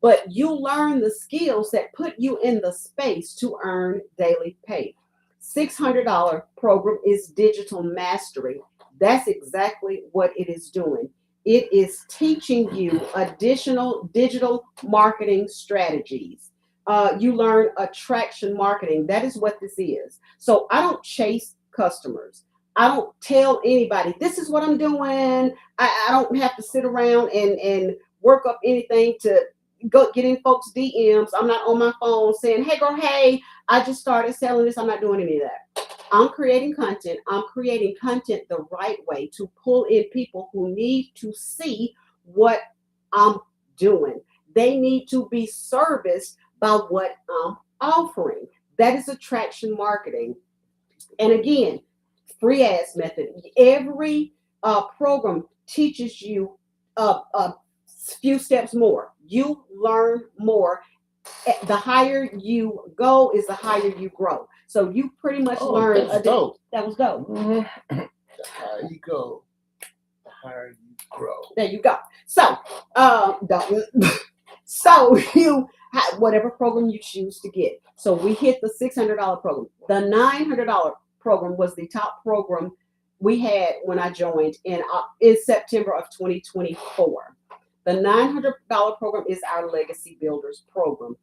But you learn the skills that put you in the space to earn daily pay. $600 program is digital mastery. That's exactly what it is doing. It is teaching you additional digital marketing strategies. You learn attraction marketing. That is what this is. So I don't chase customers. I don't tell anybody, this is what I'm doing. I don't have to sit around and work up anything to go get in folks' DMs. I'm not on my phone saying, hey, girl, hey, I just started selling this. I'm not doing any of that. I'm creating content. I'm creating content the right way to pull in people who need to see what I'm doing. They need to be serviced by what I'm offering. That is attraction marketing. And again, free ads method. Every program teaches you a few steps more. You learn more. The higher you go is the higher you grow. So you pretty much learn. That's dope. That was dope. The higher you go, the higher you grow. There you go. So, so you whatever program you choose to get. So we hit the $600 program. The $900 program was the top program we had when I joined in September of 2024. The $900 program is our Legacy Builders program.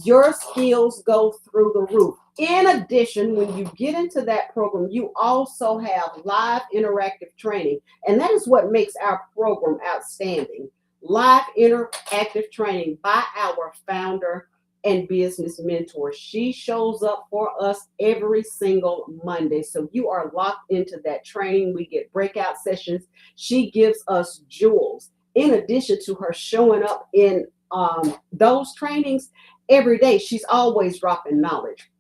Your skills go through the roof. In addition, when you get into that program, you also have live interactive training. And that is what makes our program outstanding. Live interactive training by our founder and business mentor. She shows up for us every single Monday. So you are locked into that training. We get breakout sessions. She gives us jewels. In addition to her showing up in those trainings every day, she's always dropping knowledge.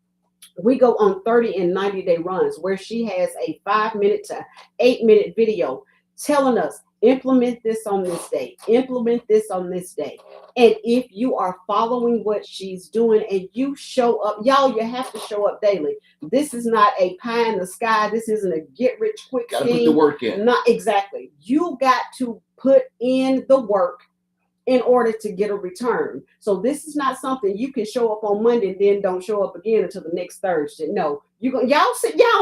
We go on 30 and 90-day runs where she has a 5-minute to 8-minute video telling us, implement this on this day, implement this on this day. And if you are following what she's doing and you show up, y'all, you have to show up daily. This is not a pie in the sky. This isn't a get rich quick Gotta scheme. put the work in. Not exactly. You got to put in the work in order to get a return. So this is not something you can show up on Monday and then don't show up again until the next Thursday. No, y'all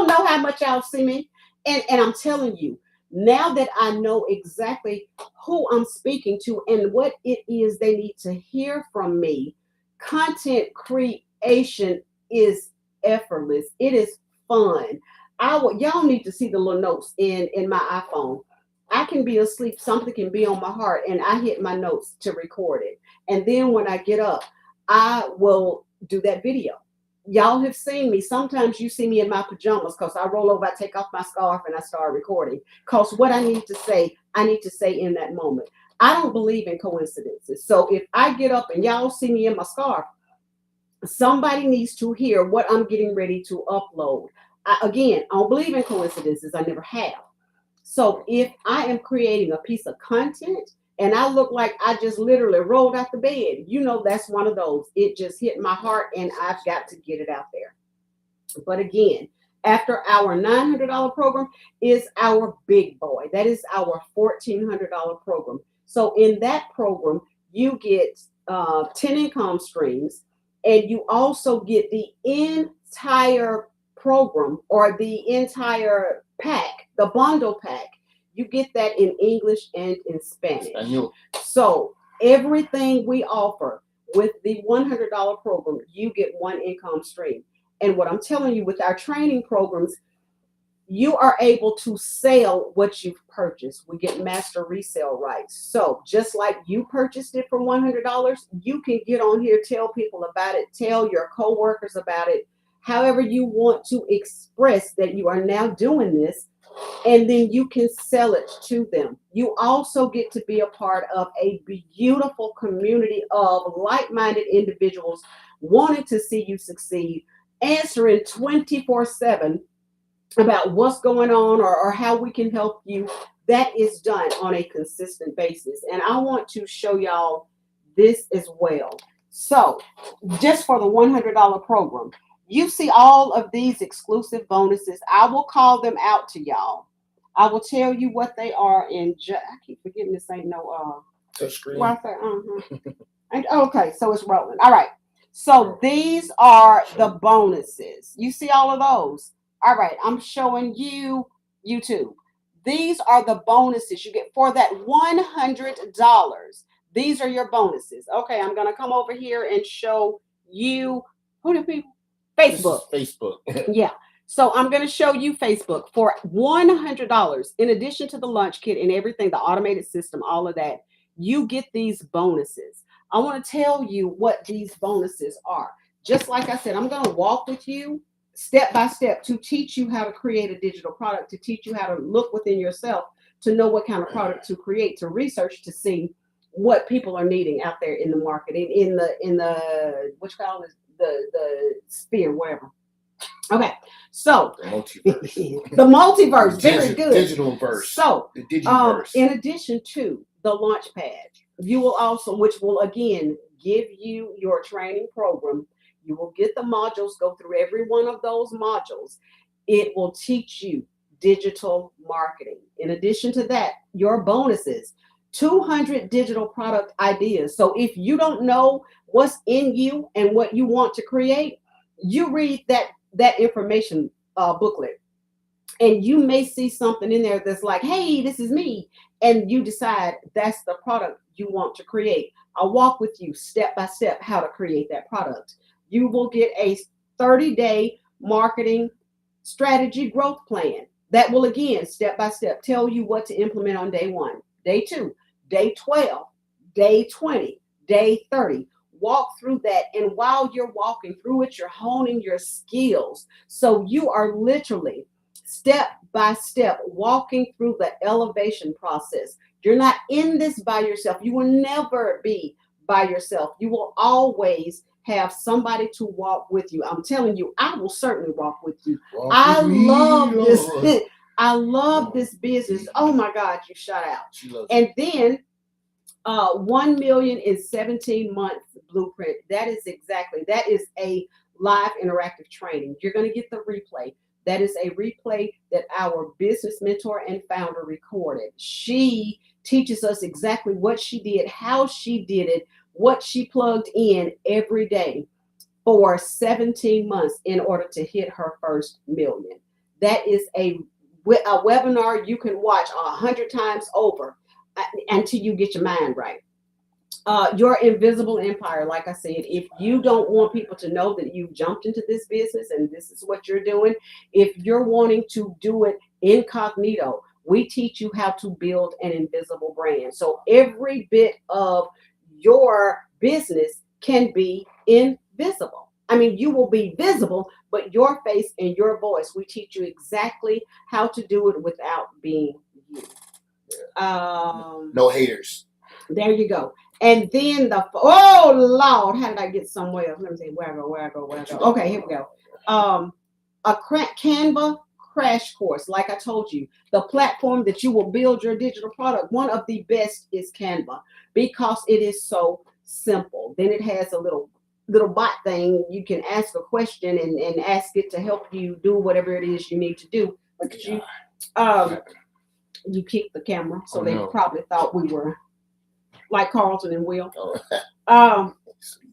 know how much y'all see me. And I'm telling you, now that I know exactly who I'm speaking to and what it is they need to hear from me, content creation is effortless. It is fun. Y'all need to see the little notes in my iPhone. I can be asleep, something can be on my heart, and I hit my notes to record it. And then when I get up, I will do that video. Y'all have seen me. Sometimes you see me in my pajamas because I roll over, I take off my scarf, and I start recording. Because what I need to say in that moment. I don't believe in coincidences. So if I get up and y'all see me in my scarf, somebody needs to hear what I'm getting ready to upload. I don't believe in coincidences. I never have. So if I am creating a piece of content and I look like I just literally rolled out the bed, that's one of those. It just hit my heart and I've got to get it out there. But again, After our $900 program is our big boy. That is our $1,400 program. So in that program, you get 10 income streams, and you also get the entire program or the entire pack, the bundle pack. You get that in English and in Spanish. So everything we offer with the $100 program, you get one income stream. And what I'm telling you, with our training programs, you are able to sell what you've purchased. We get master resale rights. So just like you purchased it for $100, you can get on here, tell people about it, tell your coworkers about it, however you want to express that you are now doing this, and then you can sell it to them. You also get to be a part of a beautiful community of like-minded individuals wanting to see you succeed, answering 24/7 about what's going on or how we can help you. That is done on a consistent basis. And I want to show y'all this as well. So just for the $100 program, you see all of these exclusive bonuses. I will call them out to y'all. I will tell you what they are in I keep forgetting this ain't no touchscreen. Okay, so it's rolling. All right. So these are the bonuses. You see all of those? All right, I'm showing you YouTube. These are the bonuses you get for that $100. These are your bonuses. Okay, I'm going to come over here and show you who do people? Facebook. Facebook. Yeah. So I'm going to show you Facebook for $100. In addition to the lunch kit and everything, the automated system, all of that, you get these bonuses. I want to tell you what these bonuses are. Just like I said, I'm going to walk with you step by step to teach you how to create a digital product, to teach you how to look within yourself, to know what kind of product to create, to research, to see what people are needing out there in the market, in the what you call it, the sphere, wherever. Okay, so the multiverse. The multiverse, very good. Digital verse. So, the digiverse. In addition to the launch pad, you will also, which will again give you your training program. You will get the modules, go through every one of those modules. It will teach you digital marketing. In addition to that, your bonuses, 200 digital product ideas. So if you don't know what's in you and what you want to create, you read that information booklet, and you may see something in there that's like, hey, this is me. And you decide that's the product you want to create. I'll walk with you step by step how to create that product. You will get a 30-day marketing strategy growth plan that will, again, step by step, tell you what to implement on day 1, day 2, day 12, day 20, day 30. Walk through that. And while you're walking through it, you're honing your skills. So you are literally step by step walking through the elevation process. You're not in this by yourself. You will never be by yourself. You will always have somebody to walk with you. I'm telling you, I will certainly walk with you. I love this. I love this business. Oh my God, you shut out. And then 1 million in 17 months blueprint. That is a live interactive training. You're going to get the replay. That is a replay that our business mentor and founder recorded. She teaches us exactly what she did, how she did it, what she plugged in every day for 17 months in order to hit her first million. That is a webinar you can watch 100 times over until you get your mind right. Your invisible empire, like I said, if you don't want people to know that you've jumped into this business and this is what you're doing, if you're wanting to do it incognito, we teach you how to build an invisible brand. So every bit of your business can be invisible. I mean, you will be visible, but your face and your voice, we teach you exactly how to do it without being you. No haters. There you go. And then oh Lord, how did I get somewhere? Let me see where I go. Okay, here we go. A Canva crash course. Like I told you, the platform that you will build your digital product, one of the best is Canva because it is so simple. Then it has a little little bot thing. You can ask a question and ask it to help you do whatever it is you need to do. Look at you. You kicked the camera, so they probably thought we were like Carlton and Will.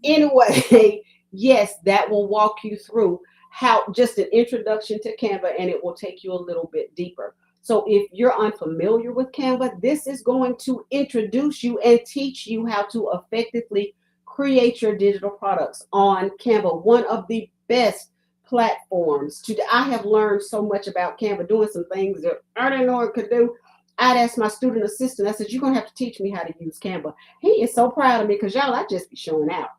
Anyway, yes, that will walk you through how just an introduction to Canva, and it will take you a little bit deeper. So if you're unfamiliar with Canva, this is going to introduce you and teach you how to effectively create your digital products on Canva, one of the best platforms. I have learned so much about Canva, doing some things that I didn't know it could do. I'd ask my student assistant, I said, you're going to have to teach me how to use Canva. He is so proud of me because y'all, I just be showing out.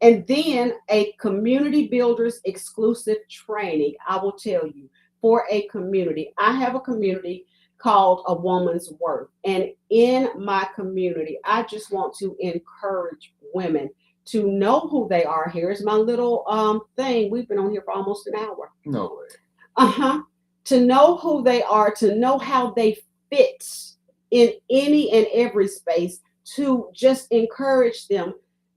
And then a community builders exclusive training. I will tell you, for a community, I have a community called A Woman's Worth. And in my community, I just want to encourage women to know who they are. Here's my little thing. We've been on here for almost an hour. No way. To know who they are, to know how they fit in any and every space, to just encourage them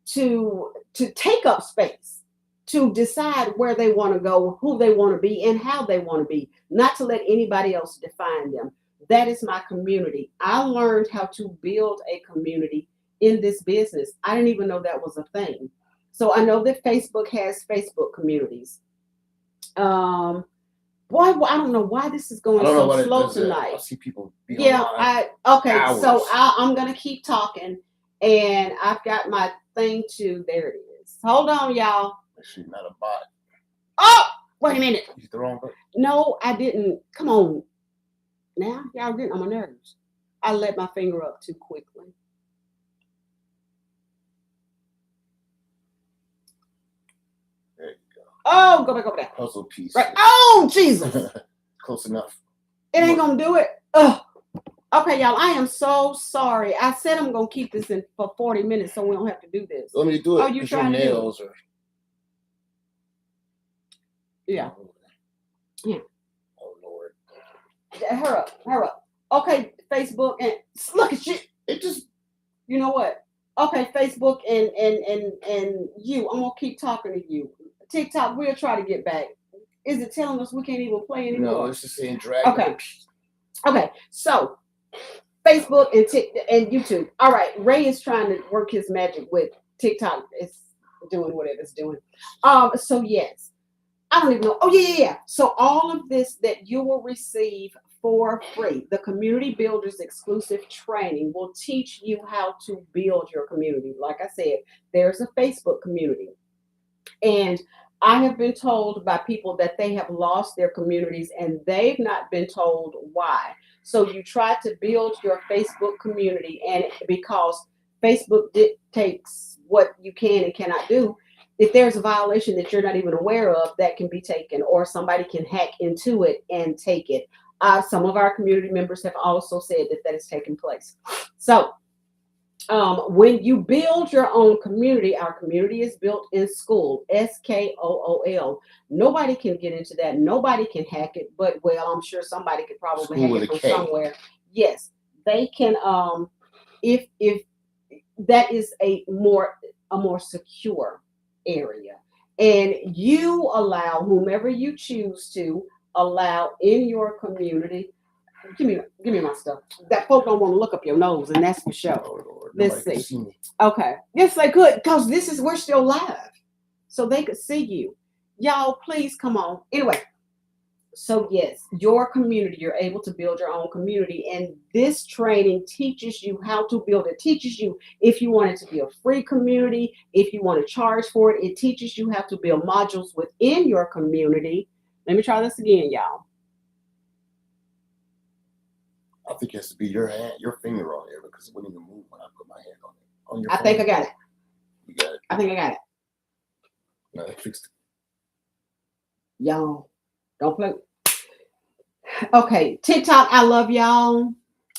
to take up space, to decide where they want to go, who they want to be, and how they want to be, not to let anybody else define them. That is my community. I learned how to build a community in this business. I didn't even know that was a thing. So I know that Facebook has Facebook communities. Boy, I don't know why this is going so slow tonight. I see people. Okay. Hours. So I'm gonna keep talking, and I've got my thing too. There it is. Hold on, y'all. She's not a bot. Oh, wait a minute. You hit the wrong button. No, I didn't. Come on. Now y'all getting on my nerves. I let my finger up too quickly. There you go. Oh, go back over there. Puzzle piece. Right. Oh, Jesus. Close enough. It ain't gonna do it. Ugh. Okay, y'all. I am so sorry. I said I'm gonna keep this in for 40 minutes, so we don't have to do this. Let me do it. Oh, you trying to do it? Yeah. Yeah. Oh Lord. Hurry up. Okay, Facebook and look at you. It just. You know what? Okay, Facebook and you. I'm gonna keep talking to you. TikTok, we'll try to get back. Is it telling us we can't even play anymore? No, it's just saying drag. Okay. So Facebook and YouTube. All right. Ray is trying to work his magic with TikTok. It's doing whatever it's doing. So yes. I don't even know. Oh, yeah. So all of this that you will receive for free, the Community Builders exclusive training will teach you how to build your community. Like I said, there's a Facebook community. And I have been told by people that they have lost their communities and they've not been told why. So you try to build your Facebook community, and because Facebook dictates what you can and cannot do, if there's a violation that you're not even aware of, that can be taken, or somebody can hack into it and take it. Some of our community members have also said that is taking place. So when you build your own community, our community is built in school, SKOOL. Nobody can get into that. Nobody can hack it, but well, I'm sure somebody could probably hack it from somewhere. Yes, they can. If that is a more secure area, and you allow whomever you choose to allow in your community. Give me my stuff. That folk don't want to look up your nose, and that's for sure. Lord, let's see. Okay, yes, they could, because we're still live, so they could see you. Y'all, please come on. Anyway, so yes, your community, you're able to build your own community, and this training teaches you how to build it. Teaches you if you want it to be a free community, if you want to charge for it. It teaches you how to build modules within your community. Let me try this again, y'all. I think it has to be your finger on there, because it wouldn't even move when I put my hand on it. On your I think I got it. You got it. I think I got it. No, I fixed it. Y'all, don't play. Okay, TikTok, I love y'all.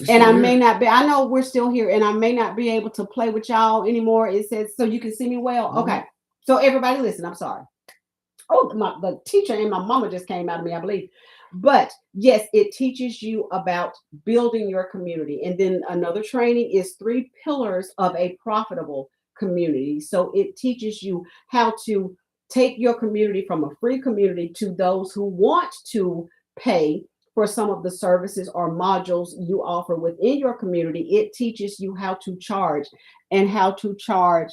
And I may not be, I know we're still here, and I may not be able to play with y'all anymore. It says, so you can see me well. Mm-hmm. Okay, so everybody listen, I'm sorry. Oh, the teacher and my mama just came out of me, I believe. But yes, it teaches you about building your community. And then another training is 3 pillars of a profitable community. So it teaches you how to take your community from a free community to those who want to pay for some of the services or modules you offer within your community. It teaches you how to charge and how to charge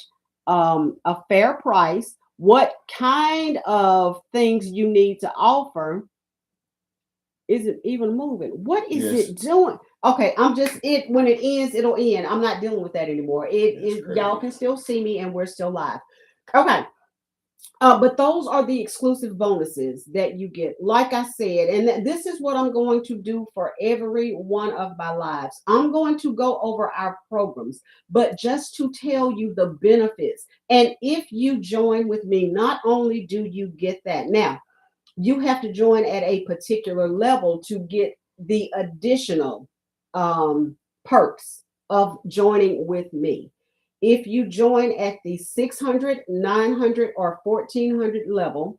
a fair price, what kind of things you need to offer. Is it even moving? What is Yes. it doing? Okay, I'm just it when it ends, it'll end. I'm not dealing with that anymore. It That's is crazy. y'all can still see me and we're still live. Okay. But those are the exclusive bonuses that you get. Like I said, and this is what I'm going to do for every one of my lives. I'm going to go over our programs, but just to tell you the benefits. And if you join with me, not only do you get that, now you have to join at a particular level to get the additional perks of joining with me. If you join at the 600, 900, or 1400 level,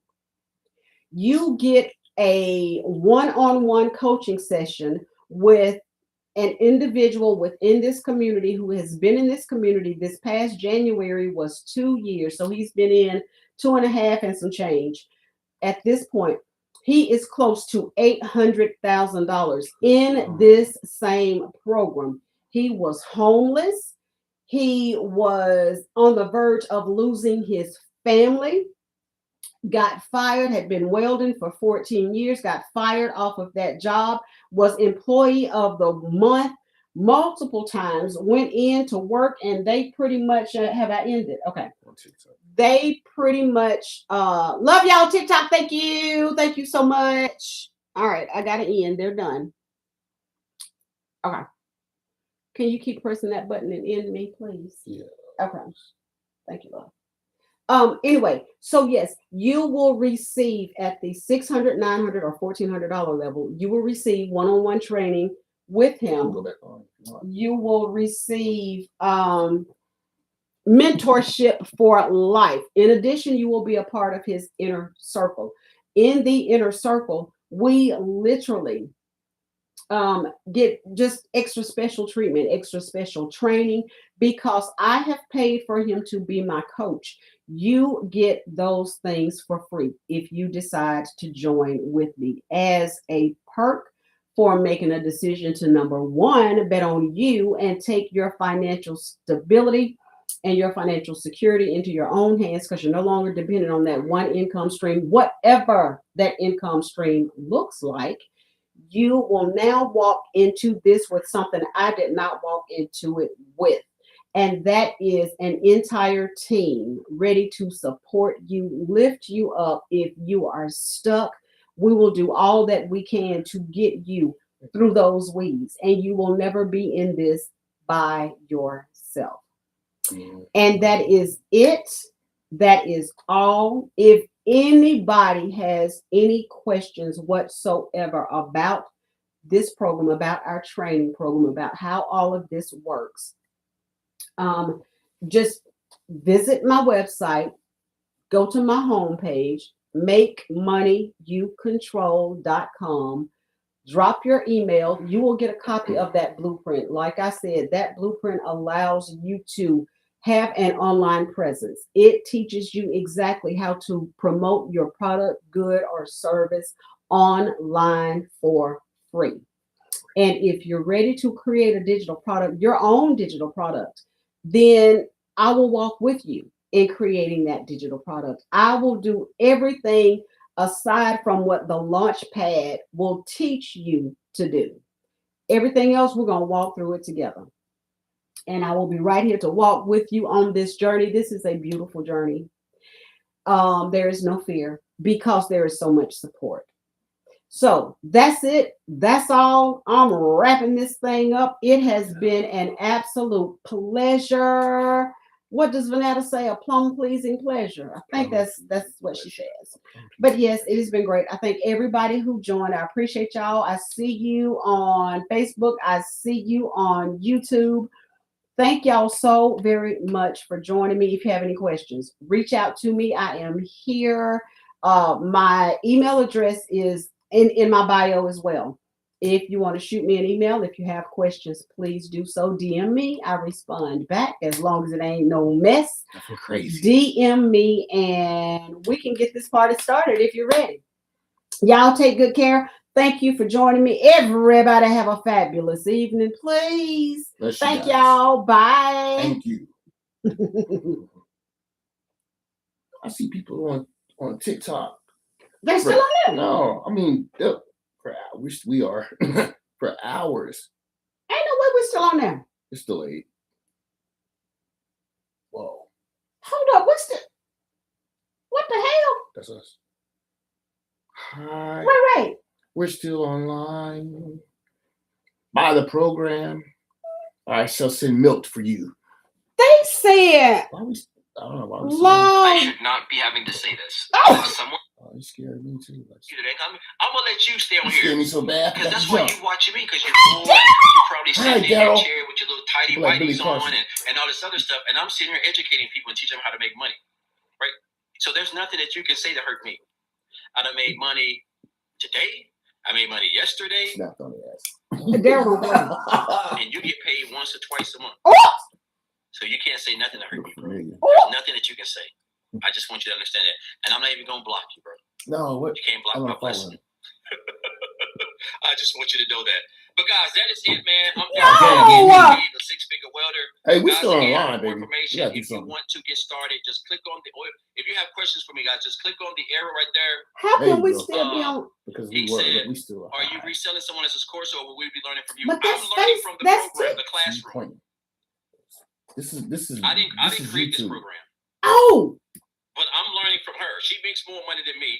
you get a one-on-one coaching session with an individual within this community who has been in this community. This past January was 2 years. So he's been in 2.5 and some change. At this point, he is close to $800,000 in this same program. He was homeless. He was on the verge of losing his family, got fired, had been welding for 14 years, got fired off of that job, was employee of the month multiple times, went in to work, and they pretty much have I ended? Okay. They pretty much love y'all TikTok. Thank you so much. All right, I gotta end. They're done. Okay, can you keep pressing that button and end me, please? Yeah. Okay, thank you, love. Anyway, so yes, you will receive at the 600, 900, or $1,400 level, you will receive one-on-one training with him. Go back on. You will receive mentorship for life. In addition, you will be a part of his inner circle. In the inner circle, we literally get just extra special treatment, extra special training, because I have paid for him to be my coach. You get those things for free if you decide to join with me as a perk for making a decision to, number one, bet on you and take your financial stability and your financial security into your own hands, because you're no longer dependent on that one income stream, whatever that income stream looks like. You will now walk into this with something I did not walk into it with. And that is an entire team ready to support you, lift you up if you are stuck. We will do all that we can to get you through those weeds, and you will never be in this by yourself. And that is it. That is all. If anybody has any questions whatsoever about this program, about our training program, about how all of this works, just visit my website, go to my homepage, makemoneyyoucontrol.com, drop your email. You will get a copy of that blueprint. Like I said, that blueprint allows you to have an online presence. It teaches you exactly how to promote your product, good, or service online for free. And if you're ready to create a digital product, your own digital product, then I will walk with you in creating that digital product. I will do everything aside from what the launch pad will teach you to do. Everything else, we're going to walk through it together. And I will be right here to walk with you on this journey. This is a beautiful journey. There is no fear because there is so much support. So that's it. That's all. I'm wrapping this thing up. It has been an absolute pleasure. What does Vanetta say? A plum-pleasing pleasure. I think that's what she says. But yes, it has been great. I thank everybody who joined. I appreciate y'all. I see you on Facebook. I see you on YouTube. Thank y'all so very much for joining me. If you have any questions, reach out to me. I am here. My email address is in my bio as well. If you want to shoot me an email, if you have questions, please do so. DM me. I respond back as long as it ain't no mess. Nothing crazy. DM me and we can get this party started if you're ready. Y'all take good care. Thank you for joining me. Everybody have a fabulous evening, please. Bless you Thank guys. y'all. Bye. Thank you. I see people on TikTok. They're still on there. No, I mean, for hours, we are for hours. Ain't no way we're still on there. It's still 8. Whoa, Hold up. What the hell? that's us. Hi, Wait. we're still online. Buy the program. I shall send milk for you. They said, Why we? I don't know why we. Lord. I should not be having to say this. Oh. Someone Oh, you scared me too. Like, I'm gonna let you stay on you scared here. me so bad. Because that's Jump. why you watching me, because you're bored. You probably Hi, sitting in your Daryl. chair with your little tidy Like Billy whities on Carson. and all this other stuff, and I'm sitting here educating people and teaching them how to make money. Right? So there's nothing that you can say to hurt me. I done made money today. I made money yesterday. Snapped on the ass. Daryl. And you get paid once or twice a month. Oh. So you can't say nothing to hurt me, bro. Familiar. There's nothing that you can say. I just want you to understand that. And I'm not even gonna block you, bro. No, what? You can't block I'm my gonna follow blessing. him. I just want you to know that. But guys, that is it, man. I'm No! a 6-figure welder. Hey, we Guys, still again, online, for baby. more information, We gotta do if you something. want to get started, just click on if you have questions for me, guys, just click on the arrow right there. How There can you we go. still be on? Because He we said, still Are you reselling someone else's course, or will we be learning from you? But I'm that's learning from the that's program, it. the classroom. This is. I didn't create this YouTube. program, Oh. but I'm learning from her. She makes more money than me.